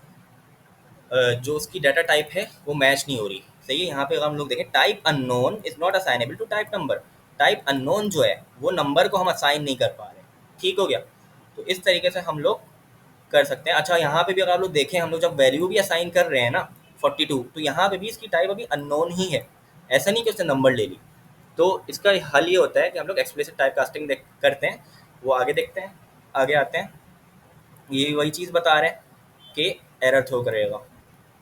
जो उसकी डाटा टाइप है वो मैच नहीं हो रही, सही है। यहाँ पे अगर हम लोग देखें, type unknown is not assignable to type number. Type unknown जो है वो नंबर को हम असाइन नहीं कर पा रहे, ठीक हो गया। तो इस तरीके से हम लोग कर सकते हैं। अच्छा, यहाँ पे भी अगर आप लोग देखें, हम लोग जब वैल्यू भी असाइन कर रहे हैं ना 42, तो यहाँ पे भी इसकी टाइप अभी अननोन ही है, ऐसा नहीं कि उसने नंबर ले ली। तो इसका हल ये होता है कि हम लोग एक्सप्लिसिट टाइप कास्टिंग करते हैं। वो आगे देखते हैं, आगे आते हैं। ये वही चीज़ बता रहे हैं कि एरर थ्रो करेगा।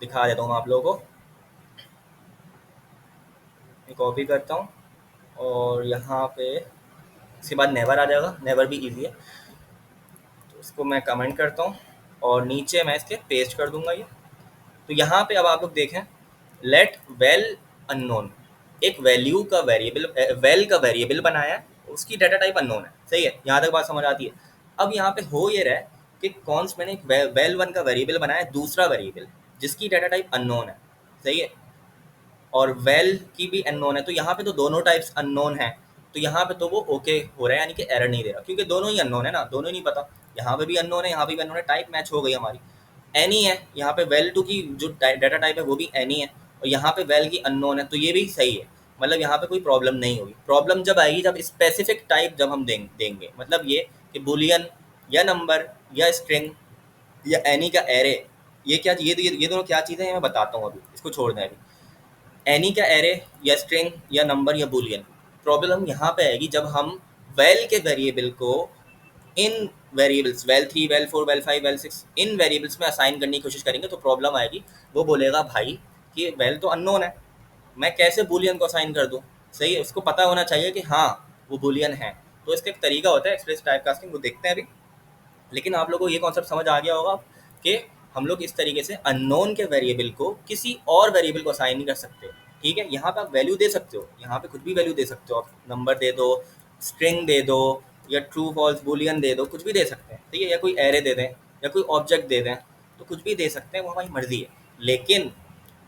दिखा देता हूँ मैं आप लोगों को, कॉपी करता हूँ, और यहाँ पे इसके बाद नेवर आ जाएगा, नेवर भी इजी है, तो इसको मैं कमेंट करता हूँ और नीचे मैं इसके पेस्ट कर दूंगा ये। तो यहाँ पे अब आप लोग देखें, लेट वेल अननोन, एक वैल्यू का वेरिएबल, वेल का वेरिएबल बनाया है, उसकी डाटा टाइप अननोन है, सही है, यहाँ तक बात समझ आती है। अब यहाँ पे हो ये रहा है कि कौन सा, मैंने एक वेल वन का वेरिएबल बनाया है, दूसरा वेरिएबल जिसकी डाटा टाइप अननोन है, सही है, और वेल की भी अननोन है। तो यहाँ पे तो दोनों टाइप्स अननोन है, तो यहाँ पे तो वो ओके हो रहा है, यानी कि एरर नहीं दे रहा, क्योंकि दोनों ही अननोन है ना, दोनों ही नहीं पता। यहाँ पे भी अननोन है, यहाँ पे भी अननोन है, टाइप मैच हो गई हमारी। एनी है, यहाँ पे वेल टू की जो डाटा टाइप है वो भी एनी है, और यहाँ पे वेल की अननोन है, तो ये भी सही है। मतलब यहाँ पे कोई प्रॉब्लम नहीं होगी। प्रॉब्लम जब आएगी जब स्पेसिफिक टाइप जब हम देंगे, मतलब ये कि बुलियन या नंबर या स्ट्रिंग या एनी का एरे, ये क्या ये दोनों क्या चीज़ें हैं मैं बताता हूँ, अभी इसको छोड़ना है। अभी एनी का एरे या स्ट्रिंग या नंबर या बुलियन, प्रॉब्लम यहाँ पे आएगी जब हम वेल के वेरिएबल को इन variables val 3 val 4 val 5 val 6 इन वेरिएबल्स में असाइन करने की कोशिश करेंगे तो प्रॉब्लम आएगी। वो बोलेगा भाई कि वेल तो अननोन है, मैं कैसे बुलियन को असाइन कर दूँ। सही है, उसको पता होना चाहिए कि हाँ वो बुलियन है। तो इसका एक तरीका होता है एक्सप्रेस टाइप कास्टिंग, वो देखते हैं अभी। लेकिन आप लोगों को ये कॉन्सेप्ट समझ आ गया होगा कि हम लोग इस तरीके से अननोन के वेरिएबल को किसी और वेरिएबल को असाइन नहीं कर सकते। ठीक है, यहाँ पे आप वैल्यू दे सकते हो, यहाँ पे कुछ भी वैल्यू दे सकते हो, आप नंबर दे दो, स्ट्रिंग दे दो, या ट्रू फॉल्स बुलियन दे दो, कुछ भी दे सकते हैं। ठीक है, या कोई एरे दे दें या कोई ऑब्जेक्ट दे दें, तो कुछ भी दे सकते हैं, वो हमारी मर्जी है। लेकिन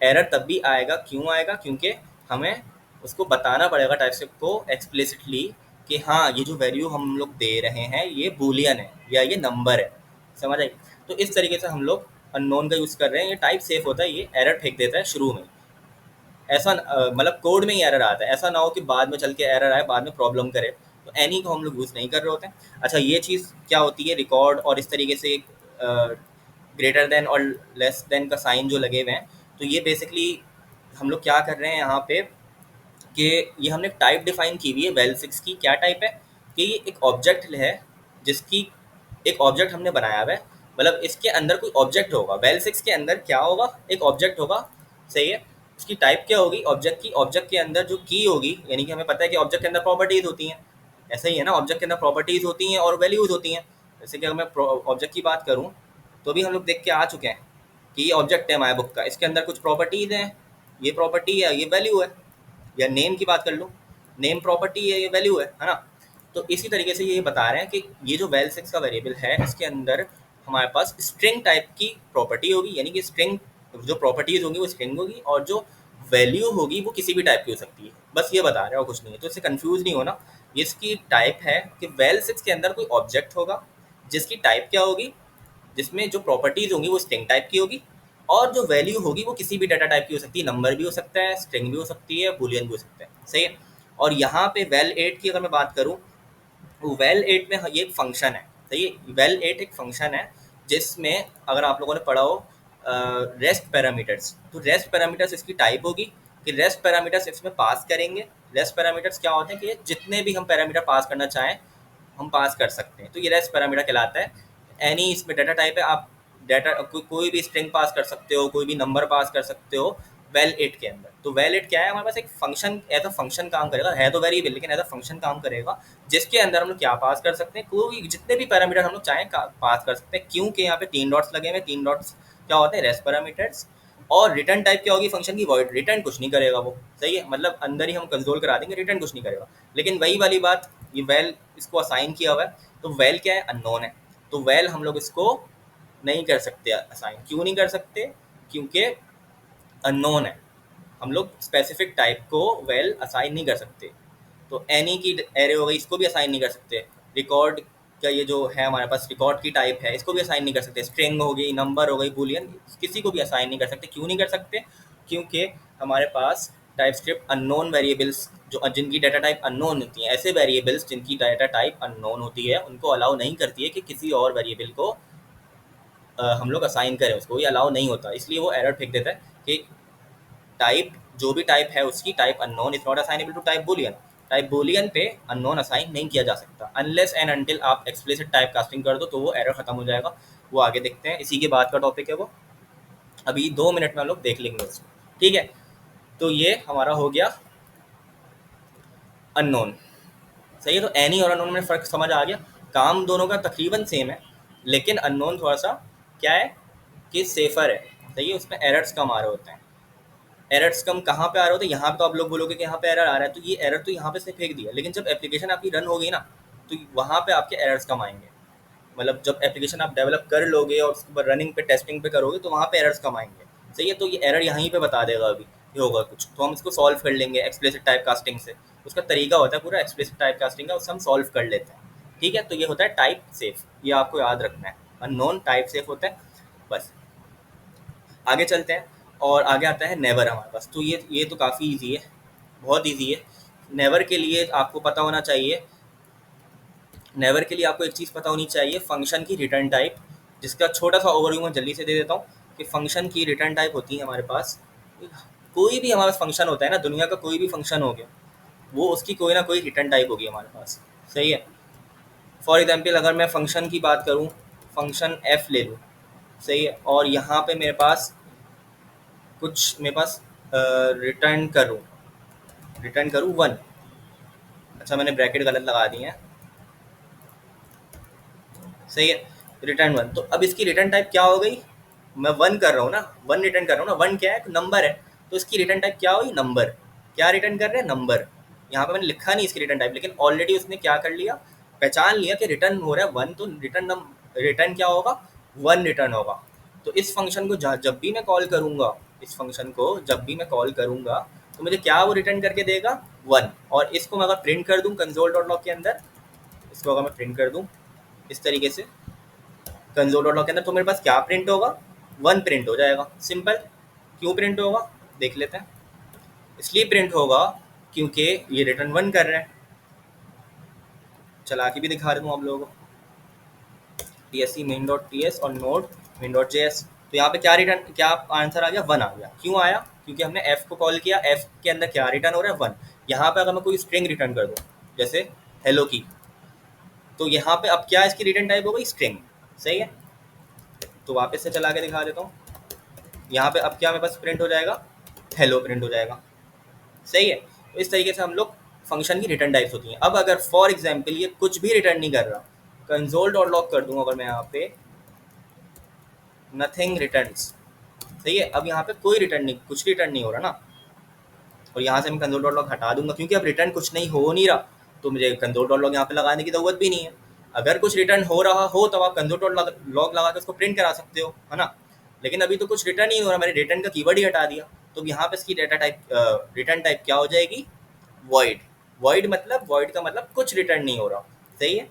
एरर तब भी आएगा, क्यों आएगा, क्योंकि हमें उसको बताना पड़ेगा टाइपस्क्रिप्ट को एक्सप्लिसिटली कि हाँ ये जो वैल्यू हम लोग दे रहे हैं ये बूलियन है या ये नंबर है। समझ आई। तो इस तरीके से हम लोग अननोन का यूज़ कर रहे हैं। ये टाइप सेफ होता है, ये एरर फेंक देता है शुरू में। ऐसा मतलब कोड में ही एरर आता है, ऐसा ना हो कि बाद में चल के एरर आए, बाद में प्रॉब्लम करे। तो एनी को हम लोग यूज़ नहीं कर रहे होते हैं। अच्छा, ये चीज़ क्या होती है, रिकॉर्ड और इस तरीके से ग्रेटर देन और लेस देन का साइन जो लगे हुए हैं, तो ये बेसिकली हम लोग क्या कर रहे हैं यहाँ पे कि ये हमने टाइप डिफाइन की हुई है वेल 6 की। क्या टाइप है कि ये एक ऑब्जेक्ट है, जिसकी एक ऑब्जेक्ट हमने बनाया हुआ है, मतलब इसके अंदर कोई ऑब्जेक्ट होगा। वेल 6 के अंदर क्या होगा, एक ऑब्जेक्ट होगा। सही है, उसकी टाइप क्या होगी ऑब्जेक्ट की, ऑब्जेक्ट के अंदर जो की होगी, यानी कि हमें पता है कि ऑब्जेक्ट के अंदर प्रॉपर्टीज होती हैं। ऐसा ही है ना, ऑब्जेक्ट के अंदर प्रॉपर्टीज होती हैं और वैल्यूज होती हैं। जैसे कि अगर मैं ऑब्जेक्ट की बात करूँ तो भी हम लोग देख के आ चुके हैं कि ये ऑब्जेक्ट है माई बुक का, इसके अंदर कुछ प्रॉपर्टीज हैं, ये प्रॉपर्टी है, ये वैल्यू है। या नेम की बात कर लो, नेम प्रॉपर्टी है, ये वैल्यू है ना। तो इसी तरीके से ये बता रहे हैं कि ये जो वेल 6 का वेरिएबल है, इसके अंदर हमारे पास स्ट्रिंग टाइप की प्रॉपर्टी होगी, यानी कि स्ट्रिंग जो प्रॉपर्टीज होंगी वो स्ट्रिंग होगी, और जो वैल्यू होगी वो किसी भी टाइप की हो सकती है। बस ये बता रहे हैं और कुछ नहीं है, तो इससे कंफ्यूज नहीं होना। ये इसकी टाइप है कि वेल 6 के अंदर कोई ऑब्जेक्ट होगा जिसकी टाइप क्या होगी, जिसमें जो प्रॉपर्टीज होंगी वो स्ट्रिंग टाइप की होगी, और जो वैल्यू होगी वो किसी भी डाटा टाइप की हो सकती है, नंबर भी हो सकता है, स्ट्रिंग भी हो सकती है, बुलियन भी हो सकता है। सही है। और यहाँ पे वेल 8 की अगर मैं बात करूँ, वेल 8 में ये एक फंक्शन है। सही है, वेल 8 एक फंक्शन है जिसमें अगर आप लोगों ने पढ़ा हो रेस्ट पैरामीटर्स, तो रेस्ट पैरामीटर्स इसकी टाइप होगी कि रेस्ट पैरामीटर्स इसमें पास करेंगे। रेस्ट पैरामीटर्स क्या होते हैं कि जितने भी हम पैरामीटर पास करना चाहें हम पास कर सकते हैं, तो ये रेस्ट पैरामीटर कहलाता है। एनी इसमें डाटा टाइप है, आप डाटा कोई भी स्ट्रिंग पास कर सकते हो, कोई भी नंबर पास कर सकते हो वेल 8 के अंदर। तो वेल 8 क्या है, हमारे पास एक फंक्शन एज अ फंक्शन काम करेगा, है तो वेरिएबल लेकिन एज अ फंक्शन काम करेगा, जिसके अंदर हम लोग क्या पास कर सकते हैं, कोई जितने भी पैरामीटर हम लोग चाहें पास कर सकते हैं। क्योंकि यहाँ पे 3 डॉट्स लगे हुए, 3 डॉट्स क्या होते हैं, रेस्ट पैरामीटर्स। और रिटर्न टाइप क्या होगी फंक्शन की, वॉइड, रिटर्न कुछ नहीं करेगा वो। सही है, मतलब अंदर ही हम कंसोल करा देंगे, रिटर्न कुछ नहीं करेगा। लेकिन वही वाली बात, ये वेल इसको असाइन किया हुआ है, तो वेल क्या है, अननोन है। तो वेल हम लोग इसको नहीं कर सकते असाइन। क्यों नहीं कर सकते, क्योंकि अननोन है। हम लोग स्पेसिफिक टाइप को वेल असाइन नहीं कर सकते। तो एनी की एरे हो गई, इसको भी असाइन नहीं कर सकते। रिकॉर्ड का ये जो है हमारे पास रिकॉर्ड की टाइप है, इसको भी असाइन नहीं कर सकते। स्ट्रिंग हो गई, नंबर हो गई, बुलियन, किसी को भी असाइन नहीं कर सकते। क्यों नहीं कर सकते, क्योंकि हमारे पास टाइप स्क्रिप्ट अननोन वेरिएबल्स जो जिनकी डाटा टाइप अननोन होती हैं, ऐसे वेरिएबल्स जिनकी डाटा टाइप अननोन होती है उनको अलाउ नहीं करती है कि किसी और वेरिएबल को हम लोग असाइन करें, उसको ये अलाउ नहीं होता। इसलिए वो एरर फेंक देता है कि टाइप जो भी टाइप है उसकी type unknown is not assignable to type boolean. Type boolean पे अननोन असाइन नहीं किया जा सकता अनलेस एंड अनटिल आप एक्सप्लिसिट टाइप कास्टिंग कर दो, तो वो एरर खत्म हो जाएगा। वो आगे देखते हैं, इसी के बाद का टॉपिक है वो, अभी 2 मिनट में हम लोग देख लेंगे उसको। ठीक है, तो ये हमारा हो गया अननोन। सही है, तो एनी और अननोन में फ़र्क समझ आ गया। काम दोनों का तकरीबन सेम है, लेकिन अननोन थोड़ा सा क्या है कि सेफर है। सही है, उसमें एरर्स कम आ रहे होते हैं। एरर्स कम कहाँ पे आ रहे होते हैं, यहाँ पे तो आप लोग बोलोगे कि यहाँ पे एरर आ रहा है, तो ये एरर तो यहाँ पे से फेंक दिया, लेकिन जब एप्लीकेशन आपकी रन होगी ना, तो वहाँ पे आपके एरर्स कम आएंगे। मतलब जब एप्लीकेशन आप डेवलप कर लोगे और उसके बाद रनिंग पे टेस्टिंग पे करोगे तो वहाँ पे एरर्स कम आएंगे। सही है, तो ये एरर यहीं पे बता देगा अभी ये होगा कुछ, तो हम इसको सॉल्व कर लेंगे एक्सप्लिसिट टाइप कास्टिंग से। उसका तरीका होता है पूरा एक्सप्लिसिट टाइप कास्टिंग का, उससे हम सॉल्व कर लेते हैं। ठीक है, तो ये होता है टाइप सेफ, ये आपको याद रखना है। अननोन टाइप सेफ होता है। बस आगे चलते हैं, और आगे आता है नेवर हमारे पास। तो ये तो काफ़ी ईजी है। बहुत ईजी है। नेवर के लिए आपको पता होना चाहिए, नेवर के लिए आपको एक चीज़ पता होनी चाहिए, फंक्शन की रिटर्न टाइप, जिसका छोटा सा ओवरव्यू मैं जल्दी से दे देता हूँ कि फंक्शन की रिटर्न टाइप होती है हमारे पास। कोई भी हमारे पास फंक्शन होता है ना, दुनिया का कोई भी फंक्शन हो गया, वो उसकी कोई ना कोई रिटर्न टाइप होगी हमारे पास। सही है। फॉर एग्जाम्पल अगर मैं फंक्शन की बात करूँ, फंक्शन एफ ले लूँ, सही है, और यहाँ पे मेरे पास कुछ, मेरे पास रिटर्न करूँ 1। अच्छा मैंने ब्रैकेट गलत लगा दी है, सही है। रिटर्न 1, तो अब इसकी रिटर्न टाइप क्या हो गई, मैं 1 कर रहा हूँ ना, 1 रिटर्न कर रहा हूँ ना, 1 क्या है, नंबर है, तो इसकी रिटर्न टाइप क्या हुई, नंबर। क्या रिटर्न कर रहे हैं, नंबर। यहाँ पे मैंने लिखा नहीं इसकी रिटर्न टाइप, लेकिन ऑलरेडी उसने क्या कर लिया, पहचान लिया कि रिटर्न हो रहा है 1, तो रिटर्न क्या होगा, 1 रिटर्न होगा। तो इस फंक्शन को जब भी मैं कॉल करूँगा, इस फंक्शन को जब भी मैं कॉल करूँगा, तो मुझे क्या वो रिटर्न करके देगा, 1। और इसको मैं अगर प्रिंट कर दूँ कंसोल डॉट लॉग के अंदर, इसको अगर मैं प्रिंट कर दूँ इस तरीके से कंसोल डॉट लॉग के अंदर, तो मेरे पास क्या प्रिंट होगा, 1 प्रिंट हो जाएगा, सिंपल। क्यों प्रिंट होगा, देख लेते हैं। इसलिए प्रिंट होगा क्योंकि ये रिटर्न 1 कर रहे हैं। चला के भी दिखा देता हूँ आप लोगों को, T S C main dot T S और node main dot J S. तो यहाँ पे क्या रिटर्न, क्या आंसर आ गया, 1 आ गया। क्यों आया, क्योंकि हमने एफ को कॉल किया, एफ के अंदर क्या रिटर्न हो रहा है, 1। यहाँ पे अगर मैं कोई स्ट्रिंग रिटर्न कर दूँ, जैसे हेलो की, तो यहाँ पे अब क्या इसकी रिटर्न टाइप हो गई, स्ट्रिंग। सही है। तो वापस से चला के दिखा देता हूँ, यहाँ पे अब क्या मेरे पास प्रिंट हो जाएगा, हेलो प्रिंट हो जाएगा। सही है। तो इस तरीके से हम लोग फंक्शन की रिटर्न टाइप्स होती हैं। अब अगर फॉर एग्जांपल ये कुछ भी रिटर्न नहीं कर रहा, कंसोल डॉट लॉग कर दूंगा अगर मैं यहाँ पे, नथिंग रिटर्न्स, सही है। अब यहाँ पे कोई रिटर्न नहीं, कुछ रिटर्न नहीं हो रहा ना, और यहाँ से मैं कंसोल डॉट लॉग हटा दूंगा क्योंकि अब रिटर्न कुछ नहीं हो नहीं रहा, तो मुझे कंसोल डॉट लॉग यहाँ पे लगाने की जरूरत भी नहीं है। अगर कुछ रिटर्न हो रहा हो तो आप कंसोल डॉट लॉग लगा के उसको प्रिंट करा सकते हो, है ना। लेकिन अभी तो कुछ रिटर्न नहीं हो रहा, मैंने रिटर्न का कीवर्ड ही हटा दिया, तो यहाँ पे इसकी डेटा टाइप रिटर्न टाइप क्या हो जाएगी, वॉइड। वॉइड का मतलब कुछ रिटर्न नहीं हो रहा। सही है।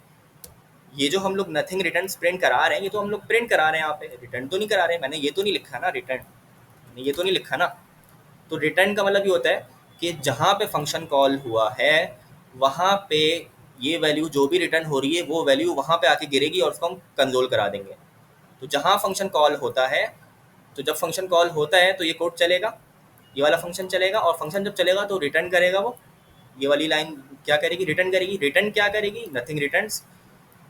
ये जो हम लोग नथिंग रिटर्न प्रिंट करा रहे हैं, ये तो हम लोग प्रिंट करा रहे हैं, यहाँ पे रिटर्न तो नहीं करा रहे हैं। मैंने ये तो नहीं लिखा ना रिटर्न, ये तो नहीं लिखा ना। तो रिटर्न का मतलब ये होता है कि जहाँ पे फंक्शन कॉल हुआ है वहाँ पे ये वैल्यू जो भी रिटर्न हो रही है वो वैल्यू वहाँ पे आके गिरेगी और उसको हम कंसोल करा देंगे। तो जहाँ फंक्शन कॉल होता है, तो जब फंक्शन कॉल होता है तो ये कोड चलेगा, ये वाला फंक्शन चलेगा, और फंक्शन जब चलेगा तो रिटर्न करेगा वो, ये वाली लाइन क्या करेगी, रिटर्न करेगी। रिटर्न क्या करेगी, नथिंग रिटर्न्स,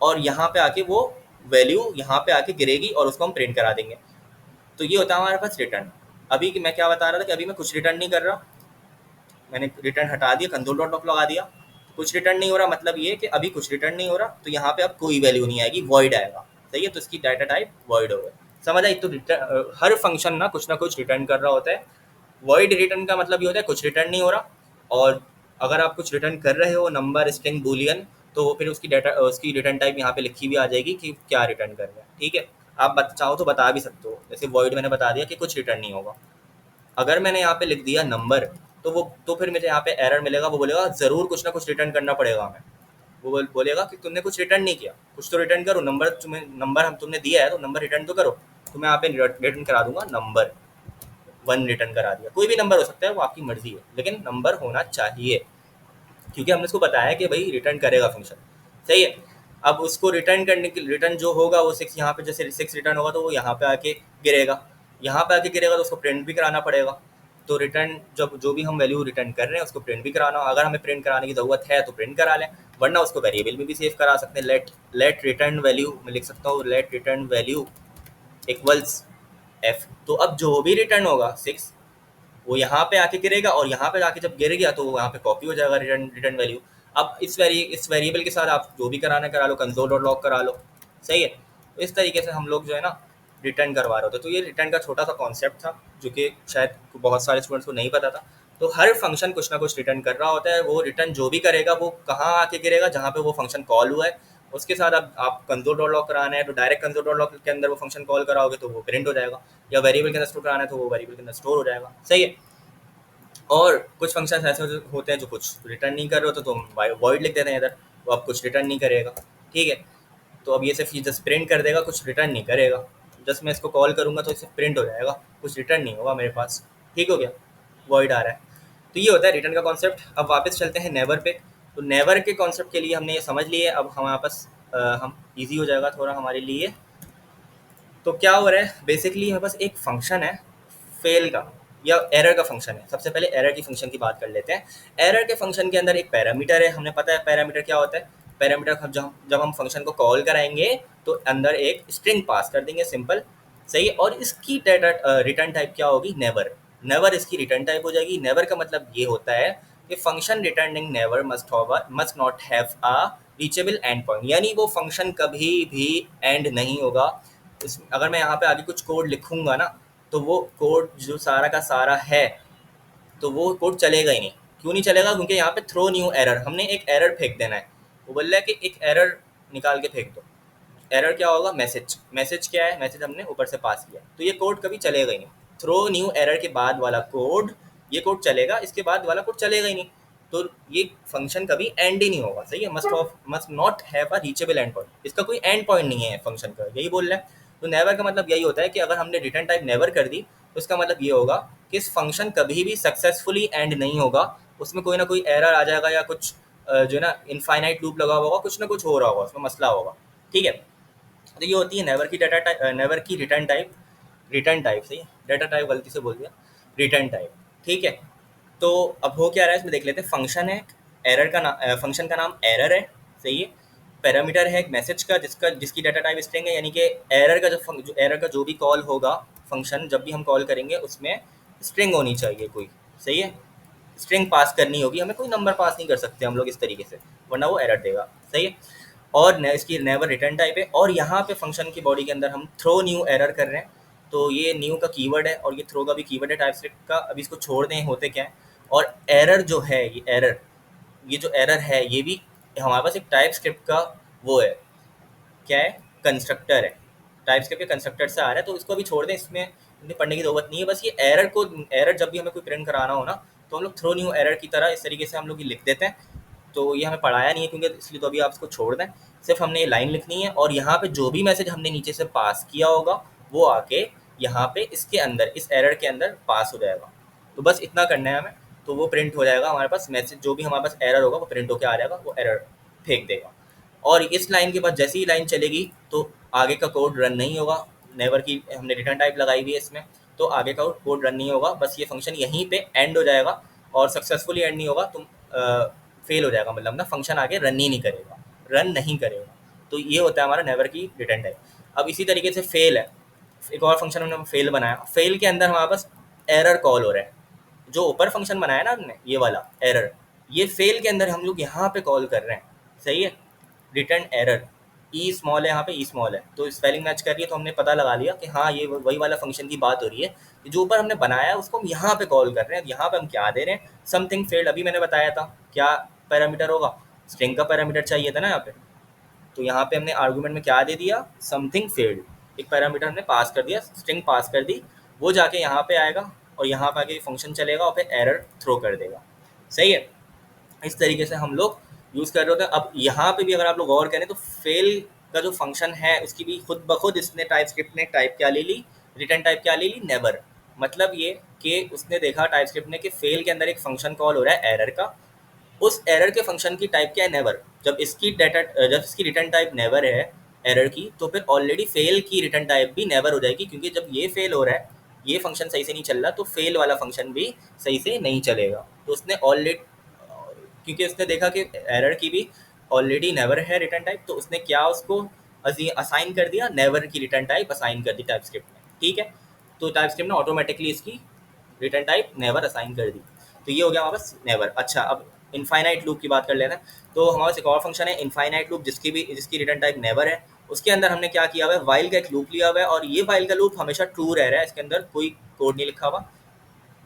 और यहाँ पे आके वो वैल्यू यहाँ पे आके गिरेगी और उसको हम प्रिंट करा देंगे। तो ये होता है हमारे पास रिटर्न। अभी मैं क्या बता रहा था कि अभी मैं कुछ रिटर्न नहीं कर रहा, मैंने रिटर्न हटा दिया, कंसोल डॉट लॉग लगा दिया, कुछ रिटर्न नहीं हो रहा, मतलब ये कि अभी कुछ रिटर्न नहीं हो रहा, तो यहाँ पे अब कोई वैल्यू नहीं आएगी, वॉइड आएगा। सही है। तो इसकी डाटा टाइप वॉइड हो गया। समझ आई। तो हर फंक्शन ना कुछ रिटर्न कर रहा होता है। वॉइड रिटर्न का मतलब ये होता है कुछ रिटर्न नहीं हो रहा, और अगर आप कुछ रिटर्न कर रहे हो, नंबर, स्ट्रिंग, बूलियन, तो फिर उसकी रिटर्न टाइप यहाँ पे लिखी भी आ जाएगी कि क्या रिटर्न कर रहे हैं। ठीक है। आप चाहो तो बता भी सकते हो, जैसे वॉइड मैंने बता दिया कि कुछ रिटर्न नहीं होगा। अगर मैंने यहाँ पे लिख दिया नंबर, तो फिर मुझे यहाँ पे एरर मिलेगा, वो बोलेगा ज़रूर कुछ ना कुछ रिटर्न करना पड़ेगा हमें। वो बोलेगा कि तुमने कुछ रिटर्न नहीं किया, कुछ तो रिटर्न करो, नंबर हम तुमने दिया है तो नंबर रिटर्न तो करो। तो मैं यहाँ पे रिटर्न करा दूंगा नंबर 1 रिटर्न करा दिया। कोई भी नंबर हो सकता है, वो आपकी मर्जी है, लेकिन नंबर होना चाहिए, क्योंकि हमने उसको बताया कि भाई रिटर्न करेगा फंक्शन। सही है। अब उसको रिटर्न करने के रिटर्न जो होगा वो 6, यहाँ पे जैसे 6 रिटर्न होगा तो वो यहाँ पे आके गिरेगा, यहाँ पे आके गिरेगा तो उसको प्रिंट भी कराना पड़ेगा। तो रिटर्न जब जो भी हम वैल्यू रिटर्न कर रहे हैं उसको प्रिंट भी कराना, अगर हमें प्रिंट कराने की ज़रूरत है तो प्रिंट करा लें, वरना उसको वेरिएबल में भी सेव करा सकते हैं। लेट रिटर्न वैल्यू मैं लिख सकता हूँ, let return value equals F. तो अब जो भी रिटर्न होगा 6, वो यहाँ पे आके गिरेगा, और यहाँ पे आके जब गिर गया तो वो यहाँ पे कॉपी हो जाएगा रिटर्न रिटर्न वैल्यू। अब इस वेरिएबल के साथ आप जो भी कराना करा लो, कंसोल डॉट लॉग करा लो। सही है। तो इस तरीके से हम लोग जो है ना रिटर्न करवा रहे होते। तो ये रिटर्न का छोटा सा कॉन्सेप्ट था जो कि शायद बहुत सारे स्टूडेंट्स को नहीं पता था। तो हर फंक्शन कुछ ना कुछ रिटर्न कर रहा होता है, वो रिटर्न जो भी करेगा वो कहाँ आके गिरेगा, जहाँ पे वो फंक्शन कॉल हुआ है उसके साथ। अब आप कंसोल डॉट लॉग कराना है तो डायरेक्ट कंसोल डॉट लॉग के अंदर वो फंक्शन कॉल कराओगे तो वो प्रिंट हो जाएगा, या वेरिएबल के अंदर स्टोर कराना है तो वो वेरिएबल के अंदर स्टोर हो जाएगा। सही है। और कुछ फंक्शंस ऐसे होते हैं जो कुछ रिटर्न नहीं कर रहे हो, तो तुम वॉइड लिख देते हैं इधर, वो अब कुछ रिटर्न नहीं करेगा। ठीक है। तो अब ये सिर्फ जस्ट प्रिंट कर देगा, कुछ रिटर्न नहीं करेगा। जस्ट मैं इसको कॉल करूँगा तो इसे प्रिंट हो जाएगा, कुछ रिटर्न नहीं होगा मेरे पास। ठीक हो गया, वॉइड आ रहा है। तो ये होता है रिटर्न का कॉन्सेप्ट। अब वापस चलते हैं नेवर पे। तो नेवर के कॉन्सेप्ट के लिए हमने ये समझ लिए, अब हमारे पास हम ईजी हो जाएगा थोड़ा हमारे लिए। तो क्या हो रहा है बेसिकली, हमारे पास एक फंक्शन है फेल का या एरर का फंक्शन है। सबसे पहले एरर की फंक्शन की बात कर लेते हैं। एरर के फंक्शन के अंदर एक पैरामीटर है, हमें पता है पैरामीटर क्या होता है। पैरामीटर जब हम फंक्शन को कॉल कराएंगे तो अंदर एक स्ट्रिंग पास कर देंगे, सिंपल, सही है। और इसकी रिटर्न टाइप क्या होगी, नेवर। नेवर इसकी रिटर्न टाइप हो जाएगी। नेवर का मतलब ये होता है कि function returning never must not have a reachable and point, यानी वो फंक्शन कभी भी एंड नहीं होगा। अगर मैं यहाँ पे आगे कुछ कोड लिखूंगा ना, तो वो कोड जो सारा का सारा है तो वो कोड चलेगा ही नहीं। क्यों नहीं चलेगा, क्योंकि यहाँ पे थ्रो न्यू एरर, हमने एक एरर फेंक देना है। वो बोल रहा है कि एक एरर निकाल के फेंक दो। एरर क्या होगा, मैसेज। मैसेज क्या है, मैसेज हमने ऊपर से पास किया, तो ये कोड कभी चलेगा ही नहीं। थ्रो न्यू एरर के बाद वाला कोड, ये कोड चलेगा, इसके बाद वाला कोड चलेगा ही नहीं। तो ये फंक्शन कभी एंड ही नहीं होगा, सही है। Must not have a reachable and point, इसका कोई एंड पॉइंट नहीं है फंक्शन का, यही बोल रहा है। तो नेवर का मतलब यही होता है कि अगर हमने रिटर्न टाइप नेवर कर दी तो इसका मतलब ये होगा कि इस फंक्शन कभी भी सक्सेसफुली एंड नहीं होगा। उसमें कोई ना कोई एरर आ जाएगा या कुछ जो है ना इनफाइनाइट लूप लगा होगा, कुछ ना कुछ हो रहा होगा, उसमें मसला होगा, ठीक है। तो ये होती है नेवर की डाटा टाइप, नेवर की रिटर्न टाइप। रिटर्न टाइप, सही है, डाटा टाइप गलती से बोल दिया, रिटर्न टाइप, ठीक है। तो अब हो क्या रहा है इसमें देख लेते हैं। फंक्शन है, एरर का नाम, फंक्शन का नाम एरर है, सही है। पैरामीटर है एक मैसेज का जिसकी डाटा टाइप स्ट्रिंग है, यानी कि एरर का जो एरर का जो भी कॉल होगा फंक्शन, जब भी हम कॉल करेंगे उसमें स्ट्रिंग होनी चाहिए कोई, सही है। स्ट्रिंग पास करनी होगी हमें, कोई नंबर पास नहीं कर सकते हम लोग इस तरीके से, वरना वो एरर देगा, सही है। और इसकी नेवर रिटर्न टाइप है। और यहाँ पे फंक्शन की बॉडी के अंदर हम थ्रो न्यू एरर कर रहे हैं, तो ये न्यू का कीवर्ड है और ये थ्रो का भी कीवर्ड है टाइपस्क्रिप्ट का। अभी इसको छोड़ दें, होते क्या है। और एरर जो है, ये जो एरर है ये भी हमारे पास एक टाइपस्क्रिप्ट का वो है, क्या है, कंस्ट्रक्टर है। टाइपस्क्रिप्ट के कंस्ट्रक्टर से आ रहा है, तो इसको भी छोड़ दें, इसमें इतनी पढ़ने की ज़रूरत नहीं है। बस ये एरर जब भी हमें कोई प्रिंट कराना हो ना, तो हम लोग थ्रो न्यू एरर की तरह इस तरीके से हम लोग ये लिख देते हैं। तो ये हमें पढ़ाया नहीं है क्योंकि, इसलिए तो अभी आप इसको छोड़ दें। सिर्फ हमने ये लाइन लिखनी है और यहाँ पे जो भी मैसेज हमने नीचे से पास किया होगा वो आके यहाँ पे इसके अंदर, इस एरर के अंदर पास हो जाएगा। तो बस इतना करना है हमें, तो वो प्रिंट हो जाएगा हमारे पास मैसेज। जो भी हमारे पास एरर होगा वो प्रिंट होकर आ जाएगा, वो एरर फेंक देगा। और इस लाइन के बाद जैसे ही लाइन चलेगी तो आगे का कोड रन नहीं होगा। नेवर की हमने रिटर्न टाइप लगाई हुई है इसमें, तो आगे का कोड रन नहीं होगा, बस ये फंक्शन यहीं पे एंड हो जाएगा। और सक्सेसफुली एंड नहीं होगा, तुम फेल हो जाएगा, मतलब ना फंक्शन आगे रन ही नहीं करेगा, रन नहीं करेगा। तो ये होता है हमारा नेवर की रिटर्न टाइप। अब इसी तरीके से फेल है, एक और फंक्शन हमने फेल बनाया। फेल के अंदर हमारे पास एरर कॉल हो रहा है। जो ऊपर फंक्शन बनाया ना हमने, ये वाला एरर, ये फेल के अंदर हम लोग यहाँ पे कॉल कर रहे हैं, सही है। रिटर्न एरर, ई स्मॉल है यहाँ पे, ई स्मॉल है, तो स्पेलिंग मैच कर रही है, तो हमने पता लगा लिया कि हाँ ये वही वाला फंक्शन की बात हो रही है। जो ऊपर हमने बनाया है उसको हम यहाँ पे कॉल कर रहे हैं। यहाँ पे हम क्या दे रहे हैं, समथिंग फेल्ड। अभी मैंने बताया था क्या पैरामीटर होगा, स्ट्रिंग का पैरामीटर चाहिए था ना यहाँ पे। तो यहाँ पे हमने आर्गूमेंट में क्या दे दिया, समथिंग फेल्ड, एक पैरामीटर हमने पास कर दिया, स्ट्रिंग पास कर दी। वो जाके यहाँ पे आएगा और यहाँ पे आके फंक्शन चलेगा और फिर एरर थ्रो कर देगा, सही है। इस तरीके से हम लोग यूज़ कर रहे होते हैं। अब यहाँ पे भी अगर आप लोग गौर करें तो फेल का जो फंक्शन है उसकी भी खुद ब खुद इसने टाइपस्क्रिप्ट ने टाइप क्या ले ली, रिटर्न टाइप क्या ले ली, नेवर। मतलब ये कि उसने देखा टाइपस्क्रिप्ट ने कि फेल के अंदर एक फंक्शन कॉल हो रहा है एरर का, उस एरर के फंक्शन की टाइप क्या है, नेवर। जब इसकी रिटर्न टाइप नेवर है एरर की, तो फिर ऑलरेडी फेल की रिटर्न टाइप भी नेवर हो जाएगी, क्योंकि जब ये फेल हो रहा है, ये फंक्शन सही से नहीं चल रहा, तो फेल वाला फंक्शन भी सही से नहीं चलेगा। तो उसने ऑलरेडी, क्योंकि उसने देखा कि एरर की भी ऑलरेडी नेवर है रिटर्न टाइप, तो उसने क्या उसको असाइन कर दिया, नेवर की रिटर्न टाइप असाइन कर दी टाइपस्क्रिप्ट में, ठीक है। तो टाइपस्क्रिप्ट ने ऑटोमेटिकली इसकी रिटर्न टाइप नेवर असाइन कर दी। तो ये हो गया हमारे पास नेवर। अच्छा, अब इनफाइनाइट लूप की बात कर लेते हैं। तो हमारे पास एक और फंक्शन है इनफाइनाइट लूप, जिसकी रिटर्न टाइप नेवर है। उसके अंदर हमने क्या किया हुआ है, वाइल का एक लूप लिया हुआ है, और ये वाइल का लूप हमेशा ट्रू रह रहा है, इसके अंदर कोई कोड नहीं लिखा हुआ,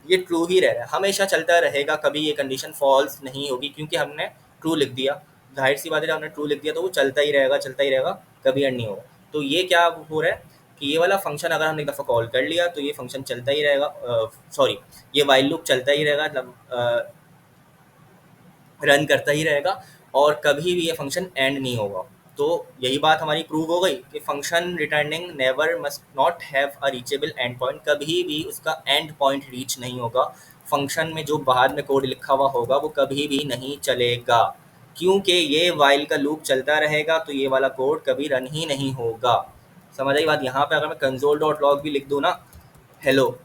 ये ट्रू ही रह रहा है, हमेशा चलता रहेगा, कभी ये कंडीशन फॉल्स नहीं होगी, क्योंकि हमने ट्रू लिख दिया। जाहिर सी बात है, हमने ट्रू लिख दिया तो वो चलता ही रहेगा, चलता ही रहेगा, कभी एंड नहीं होगा। तो ये क्या हो रहा है कि ये वाला फंक्शन अगर हमने एक दफ़ा कॉल कर लिया तो ये फंक्शन चलता ही रहेगा, सॉरी, ये वाइल लूप चलता ही रहेगा, मतलब रन करता ही रहेगा, और कभी भी ये फंक्शन एंड नहीं होगा। तो यही बात हमारी प्रूव हो गई कि function returning never must not have a reachable and point, कभी भी उसका एंड पॉइंट रीच नहीं होगा। फंक्शन में जो बाद में कोड लिखा हुआ होगा वो कभी भी नहीं चलेगा, क्योंकि ये वाइल का लूप चलता रहेगा तो ये वाला कोड कभी रन ही नहीं होगा। समझ आई बात? यहाँ पे अगर मैं console.log भी लिख दूँ ना, हेलो,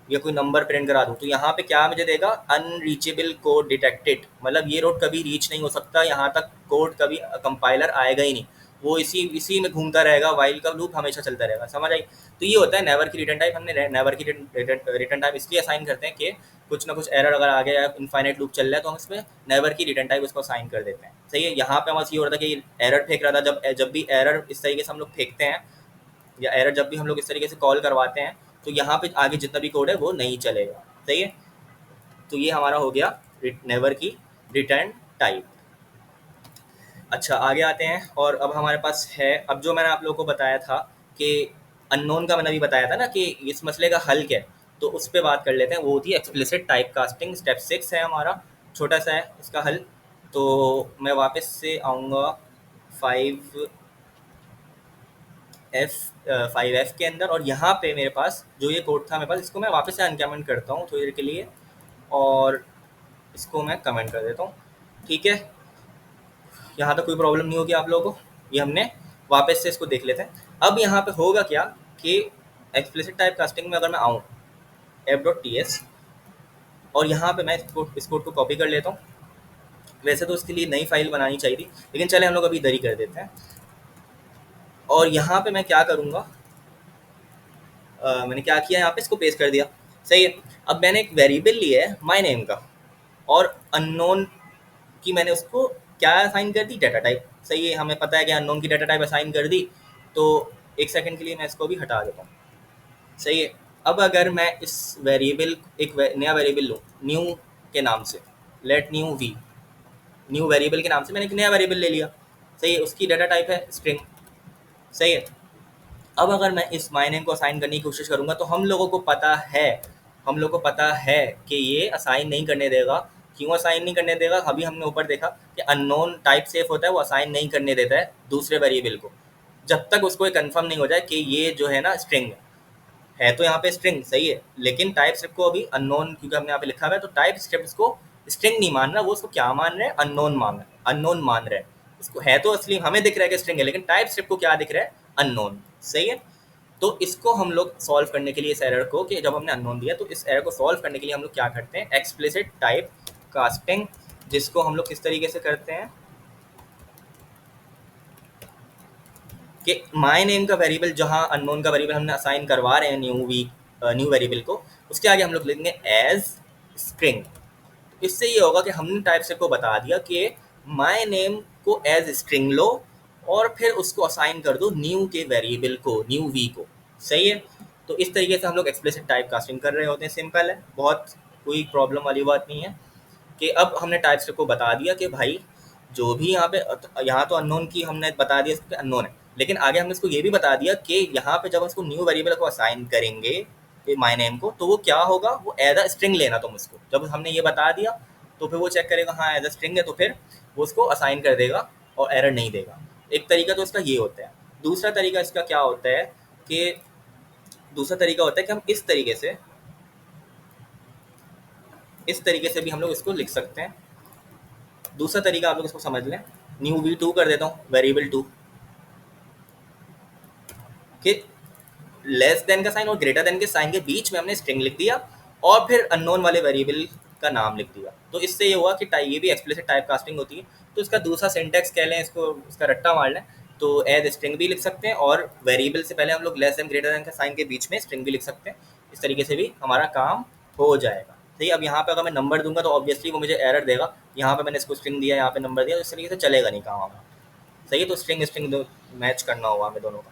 या कोई नंबर प्रिंट करा दूँ, तो यहाँ पे क्या मुझे देगा, अनरीचेबल कोड डिटेक्टेड, मतलब ये रोड कभी रीच नहीं हो सकता, यहाँ तक कोड कभी कंपाइलर आएगा ही नहीं, वो इसी इसी में घूमता रहेगा, वाइल का लूप हमेशा चलता रहेगा। समझ आई? तो ये होता है नेवर की रिटर्न टाइप। हमने नेवर की रिटर्न टाइप इसलिए असाइन करते हैं कि कुछ ना कुछ एरर अगर आ गया, इनफाइनाइट लूप चल रहा है, तो हम इसमें नेवर की रिटर्न टाइप उसको असाइन कर देते हैं। सही है? यहाँ पे हमारा ये हो रहा था कि एरर फेंक रहा था, जब भी एरर इस तरीके से हम लोग फेंकते हैं, या एरर जब भी हम लोग इस तरीके से कॉल करवाते हैं, तो यहाँ पे आगे जितना भी कोड है वो नहीं चलेगा। सही है? तो ये हमारा हो गया नेवर की रिटर्न टाइप। अच्छा, आगे आते हैं, और अब हमारे पास है, अब जो मैंने आप लोगों को बताया था कि अननोन का, मैंने अभी बताया था ना कि इस मसले का हल क्या है, तो उस पर बात कर लेते हैं। वो होती है एक्सप्लिसिट टाइप कास्टिंग। स्टेप 6 है हमारा, छोटा सा है इसका हल। तो मैं वापस से आऊँगा 5F के अंदर, और यहाँ पे मेरे पास जो ये कोड था मेरे पास, इसको मैं वापस से अनकमेंट करता हूँ थोड़ी देर के लिए, और इसको मैं कमेंट कर देता हूँ। ठीक है, यहाँ तक कोई प्रॉब्लम नहीं होगी आप लोगों को। ये हमने वापस से इसको देख लेते हैं। अब यहाँ पे होगा क्या कि एक्सप्लिसिट टाइप कास्टिंग में अगर मैं आऊँ f.ts, और यहाँ पे मैं इस कोड को कॉपी कर लेता हूँ। वैसे तो इसके लिए नई फाइल बनानी चाहिए थी, लेकिन चले हम लोग अभी इधर ही कर देते हैं। और यहाँ पे मैं क्या करूँगा, मैंने क्या किया, यहाँ पे इसको पेस्ट कर दिया। सही है? अब मैंने एक वेरिएबल लिया है माय नेम का, और अननोन की मैंने उसको क्या असाइन कर दी, डाटा टाइप। सही है? हमें पता है कि अननोन की डाटा टाइप असाइन कर दी। तो एक सेकंड के लिए मैं इसको भी हटा देता हूँ। सही है? अब अगर मैं इस वेरिएबल, नया वेरिएबल लूँ न्यू के नाम से, let new V, new variable के नाम से मैंने एक नया वेरिएबल ले लिया। सही है? उसकी डाटा टाइप है स्ट्रिंग। सही है? अब अगर मैं इस माय नेम को असाइन करने की कोशिश करूँगा, तो हम लोग को पता है कि ये असाइन नहीं करने देगा। क्यों असाइन नहीं करने देगा? अभी हमने ऊपर देखा कि अननोन टाइप सेफ होता है, वो असाइन नहीं करने देता है दूसरे वेरिएबल को, जब तक उसको ये कंफर्म नहीं हो जाए कि ये जो है ना स्ट्रिंग है। तो यहाँ पे स्ट्रिंग सही है, लेकिन टाइप स्क्रिप्ट को अभी अननोन, क्योंकि हमने यहाँ पे लिखा हुआ है, तो टाइप स्क्रिप्ट इसको स्ट्रिंग नहीं मान रहा, वो उसको क्या मान रहे हैं, अननोन मान रहे हैं। इसको है तो असली हमें दिख रहा है कि स्ट्रिंग है, लेकिन टाइप स्क्रिप्ट को क्या दिख रहा है, अननोन। सही है? तो इसको हम लोग सॉल्व करने के लिए, इस एरर को, कि जब हमने अननोन दिया, तो इस एरर को सॉल्व करने के लिए हम लोग क्या करते हैं, एक्सप्लिसिट टाइप कास्टिंग, जिसको हम लोग किस तरीके से करते हैं कि माय नेम का वेरिएबल, जहां अननोन का वेरिएबल हमने असाइन करवा रहे हैं न्यू वेरिएबल को, उसके आगे हम लोग लिखेंगे एज स्ट्रिंग। इससे ये होगा कि हमने टाइप से को बता दिया कि माय नेम को एज स्ट्रिंग लो, और फिर उसको असाइन कर दो न्यू के वेरिएबल को, न्यू वी को। सही है? तो इस तरीके से हम लोग एक्सप्लिसिट टाइप कास्टिंग कर रहे होते हैं। सिंपल है, बहुत कोई प्रॉब्लम वाली बात नहीं है। कि अब हमने टाइप स्क्रिप्ट को बता दिया कि भाई जो भी यहाँ पे, यहाँ तो अननोन की हमने बता दिया कि अननोन है, लेकिन आगे हमने इसको ये भी बता दिया कि यहाँ पे जब हम इसको न्यू वेरिएबल को असाइन करेंगे माय नेम को, तो वो क्या होगा, वो एज अ स्ट्रिंग लेना तुम उसको। जब हमने ये बता दिया, तो फिर वो चेक करेगा हाँ एज अ स्ट्रिंग है, तो फिर वो उसको असाइन कर देगा और एरर नहीं देगा। एक तरीका तो इसका ये होता है। दूसरा तरीका इसका क्या होता है कि हम इस तरीके से भी हम लोग इसको लिख सकते हैं। दूसरा तरीका आप लोग इसको समझ लें, न्यू v2 कर देता हूँ, वेरिएबल 2 कि लेस देन का साइन और ग्रेटर देन के साइन के बीच में हमने स्ट्रिंग लिख दिया, और फिर अननोन वाले वेरिएबल का नाम लिख दिया। तो इससे ये हुआ कि ये भी एक्सप्लिसिट टाइप कास्टिंग होती है। तो इसका दूसरा सिंटैक्स कह लें, इसको इसका रट्टा मार लें, तो एज स्ट्रिंग भी लिख सकते हैं, और वेरिएबल से पहले हम लोग लेस देन ग्रेटर देन का साइन के बीच में स्ट्रिंग भी लिख सकते हैं। इस तरीके से भी हमारा काम हो जाएगा। सही? अब यहाँ पे अगर मैं नंबर दूंगा, तो ऑब्वियसली वो मुझे एरर देगा। यहाँ पे मैंने इसको स्ट्रिंग दिया, यहाँ पे नंबर दिया, तो इस तरीके से चलेगा नहीं काम हमारा। सही है? तो स्ट्रिंग स्ट्रिंग मैच करना होगा हमें दोनों का।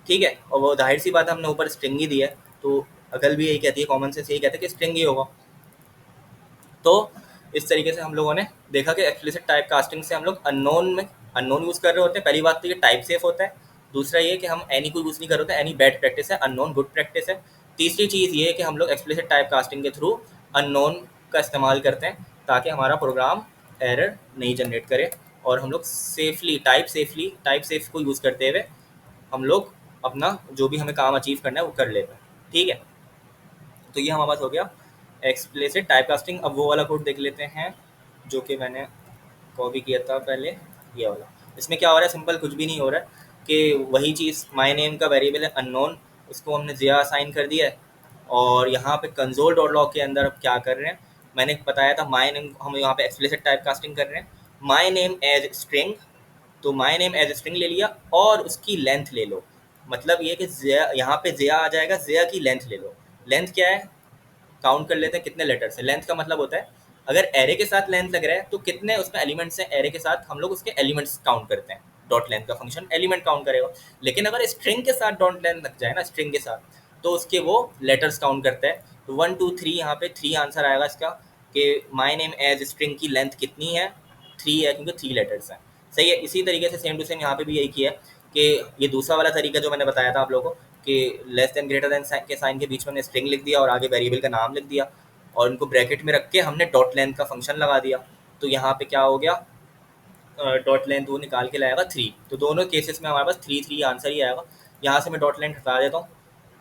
ठीक है? और वो जाहिर सी बात है, हमने ऊपर स्ट्रिंग ही दिया है, तो अकल भी यही कहती है, कॉमन सेंस यही कहता है कि स्ट्रिंग ही होगा। तो इस तरीके से हम लोगों ने देखा कि एक्सप्लिसिट टाइप कास्टिंग से हम लोग अननोन यूज़ कर रहे होते हैं। पहली बात तो ये टाइप सेफ होता है। दूसरा ये कि हम एनी को यूज़ नहीं कर रहे होते, एनी बैड प्रैक्टिस है, अननोन गुड प्रैक्टिस है। तीसरी चीज़ ये है कि हम लोग एक्सप्लिसिट टाइप कास्टिंग के थ्रू अननोन का इस्तेमाल करते हैं, ताकि हमारा प्रोग्राम एरर नहीं जनरेट करे, और हम लोग टाइप सेफ को यूज़ करते हुए हम लोग अपना जो भी हमें काम अचीव करना है वो कर लेते हैं। ठीक है? तो ये हमारा पास हो गया एक्सप्लिसिट टाइपकास्टिंग, अब वो वाला कोड देख लेते हैं जो कि मैंने कॉपी किया था पहले, ये वाला। इसमें क्या हो रहा है, सिंपल कुछ भी नहीं हो रहा है कि वही चीज़ माय नेम का वेरिएबल है अननोन, उसको हमने ज़िया असाइन कर दिया है। और यहाँ पे कंसोल डॉट लॉग के अंदर अब क्या कर रहे हैं, मैंने बताया था माय नेम, हम यहाँ पे एक्सप्लिसिट टाइप कास्टिंग कर रहे हैं। माय नेम एज स्ट्रिंग, तो माय नेम एज स्ट्रिंग ले लिया और उसकी लेंथ ले लो। मतलब ये कि ज़िया, यहाँ पे ज़िया आ जाएगा, ज़िया की लेंथ ले लो। लेंथ क्या है, काउंट कर लेते हैं कितने लेटर्स है। लेंथ का मतलब होता है अगर एरे के साथ लेंथ लग रहा है तो कितने उसमें एलिमेंट्स हैं, एरे के साथ हम लोग उसके एलिमेंट्स काउंट करते हैं। डॉट लेंथ का फंक्शन एलिमेंट काउंट करेगा। लेकिन अगर स्ट्रिंग के साथ डॉट लेंथ लग जाए ना, स्ट्रिंग के साथ, तो उसके वो लेटर्स काउंट करता है। तो 1 2 3, यहाँ पे 3 आंसर आएगा इसका कि माई नेम एज स्ट्रिंग की लेंथ कितनी है, 3 है, क्योंकि 3 लेटर्स हैं। सही है। इसी तरीके से सेम टू सेम यहाँ पे भी यही किया है कि ये दूसरा वाला तरीका जो मैंने बताया था आप लोगों को कि लेस देन ग्रेटर देन के साइन के बीच में हमने स्ट्रिंग लिख दिया और आगे वेरिएबल का नाम लिख दिया और उनको ब्रैकेट में रख के हमने डॉट लेंथ का फंक्शन लगा दिया। तो यहाँ पे क्या हो गया, डॉट लेंथ वो निकाल के लाएगा 3। तो दोनों केसेस में हमारे पास 3 3 आंसर ही आएगा। यहाँ से मैं डॉट लेंथ हटा देता हूँ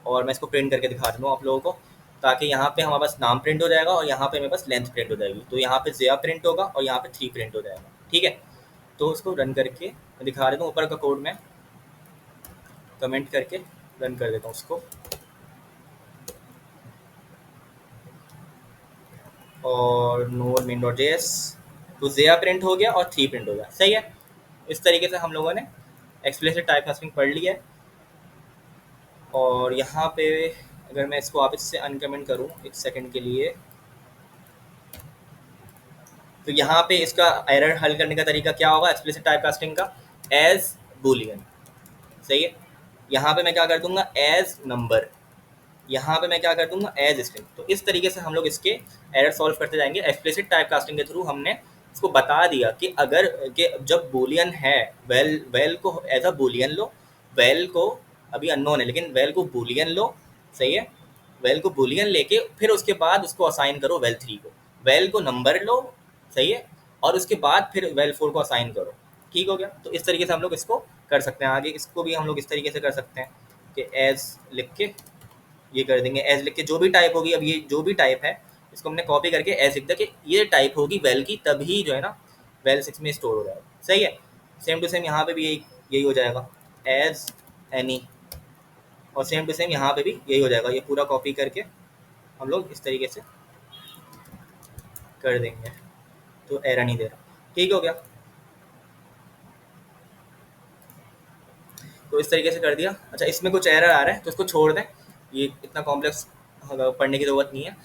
और मैं इसको प्रिंट करके दिखा देता हूँ आप लोगों को, ताकि यहाँ पे हमारे पास नाम प्रिंट हो जाएगा और यहाँ पे मेरे पास लेंथ प्रिंट हो जाएगी। तो यहाँ पे ज़िया प्रिंट होगा और यहाँ पे 3 प्रिंट हो जाएगा। ठीक है, तो उसको रन करके मैं दिखा देता हूँ। ऊपर का कोड में कमेंट करके रन कर देता हूँ उसको, और नो मेन डॉट जेएस, तो ज़िया प्रिंट हो गया और 3 प्रिंट हो गया। सही है। इस तरीके से हम लोगों ने एक्सप्लिसिट टाइप कास्टिंग पढ़ लिया है। और यहाँ पे अगर मैं इसको वापस से अनकमेंट करूँ एक सेकंड के लिए, तो यहाँ पे इसका एरर हल करने का तरीका क्या होगा एक्सप्लिसिट टाइप कास्टिंग का, एज बुलियन। सही है। यहाँ पे मैं क्या कर दूंगा, एज नंबर। यहाँ पे मैं क्या कर दूंगा, एज स्ट्रिंग। तो इस तरीके से हम लोग इसके एरर सॉल्व करते जाएंगे। एक्सप्लिसिट टाइप कास्टिंग के थ्रू हमने इसको बता दिया कि अगर कि जब बुलियन है, वेल वेल को एज अ बुलियन लो, वेल को अभी अननोन है लेकिन वेल को बुलियन लो। सही है। वेल को बुलियन लेके फिर उसके बाद उसको असाइन करो वेल 3 को, वेल को नंबर लो। सही है। और उसके बाद फिर वेल 4 को असाइन करो। ठीक हो गया। तो इस तरीके से हम लोग इसको कर सकते हैं। आगे इसको भी हम लोग इस तरीके से कर सकते हैं कि एज लिख के ये कर देंगे, एज लिख के जो भी टाइप होगी, अब ये जो भी टाइप है इसको हमने कॉपी करके एज लिख दिया कि ये टाइप होगी वेल की, तभी जो है ना वेल 6 में स्टोर हो जाएगा। सही है। सेम टू सेम यहाँ पे भी यही यही हो जाएगा, एज एनी। और सेम टू सेम यहाँ पे भी यही हो जाएगा। ये पूरा कॉपी करके हम लोग इस तरीके से कर देंगे तो एरर नहीं दे रहा। ठीक हो गया। तो इस तरीके से कर दिया। अच्छा, इसमें कुछ एरर आ रहा है तो इसको छोड़ दें, ये इतना कॉम्प्लेक्स पढ़ने की ज़रूरत नहीं है।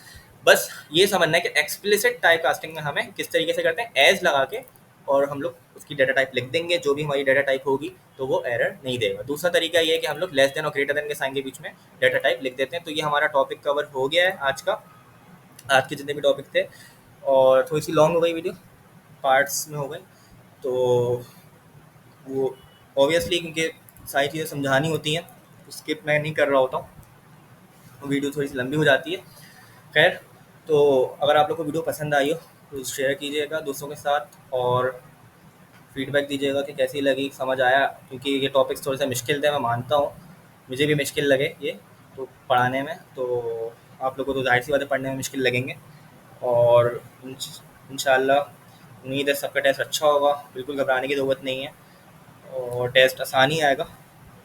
बस ये समझना है कि एक्सप्लिसिट टाइप कास्टिंग में हमें किस तरीके से करते हैं, एज लगा के, और हम लोग उसकी डाटा टाइप लिख देंगे जो भी हमारी डाटा टाइप होगी, तो वो एरर नहीं देगा। दूसरा तरीका ये है कि हम लोग लेस देन और ग्रेटर देन के साइन के बीच में डाटा टाइप लिख देते हैं। तो ये हमारा टॉपिक कवर हो गया है आज का, आज के जितने भी टॉपिक थे। और थोड़ी सी लॉन्ग हो गई वीडियो, पार्ट्स में हो गई, तो वो ऑब्वियसली क्योंकि सारी चीज़ें समझानी होती हैं तो स्किप मैं नहीं कर रहा होता हूँ, तो वीडियो थोड़ी सी लंबी हो जाती है। खैर, तो अगर आप लोग को वीडियो पसंद आई हो तो शेयर कीजिएगा दोस्तों के साथ और फीडबैक दीजिएगा कि कैसी लगी, समझ आया। क्योंकि ये टॉपिक्स थोड़े से मुश्किल थे, मैं मानता हूँ, मुझे भी मुश्किल लगे ये तो पढ़ाने में, तो आप लोग को तो जाहिर सी बात है पढ़ने में मुश्किल लगेंगे। और इंशाल्लाह उम्मीद है सबका टेस्ट अच्छा होगा, बिल्कुल घबराने की ज़रूरत नहीं है और टेस्ट आसान ही आएगा।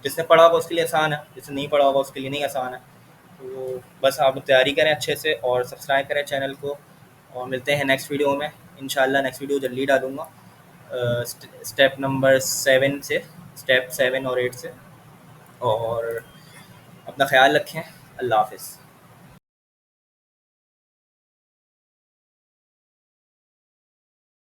जिसने पढ़ा होगा उसके लिए आसान है, जिसने नहीं पढ़ा होगा उसके लिए नहीं आसान है। तो बस आप लोग तैयारी करें अच्छे से और सब्सक्राइब करें चैनल को, और मिलते हैं नेक्स्ट वीडियो में। इंशाल्लाह नेक्स्ट वीडियो जल्दी डालूँगा स्टेप नंबर 7 से, स्टेप 7 और 8 से। और अपना ख्याल रखें। अल्लाह हाफ़िज़।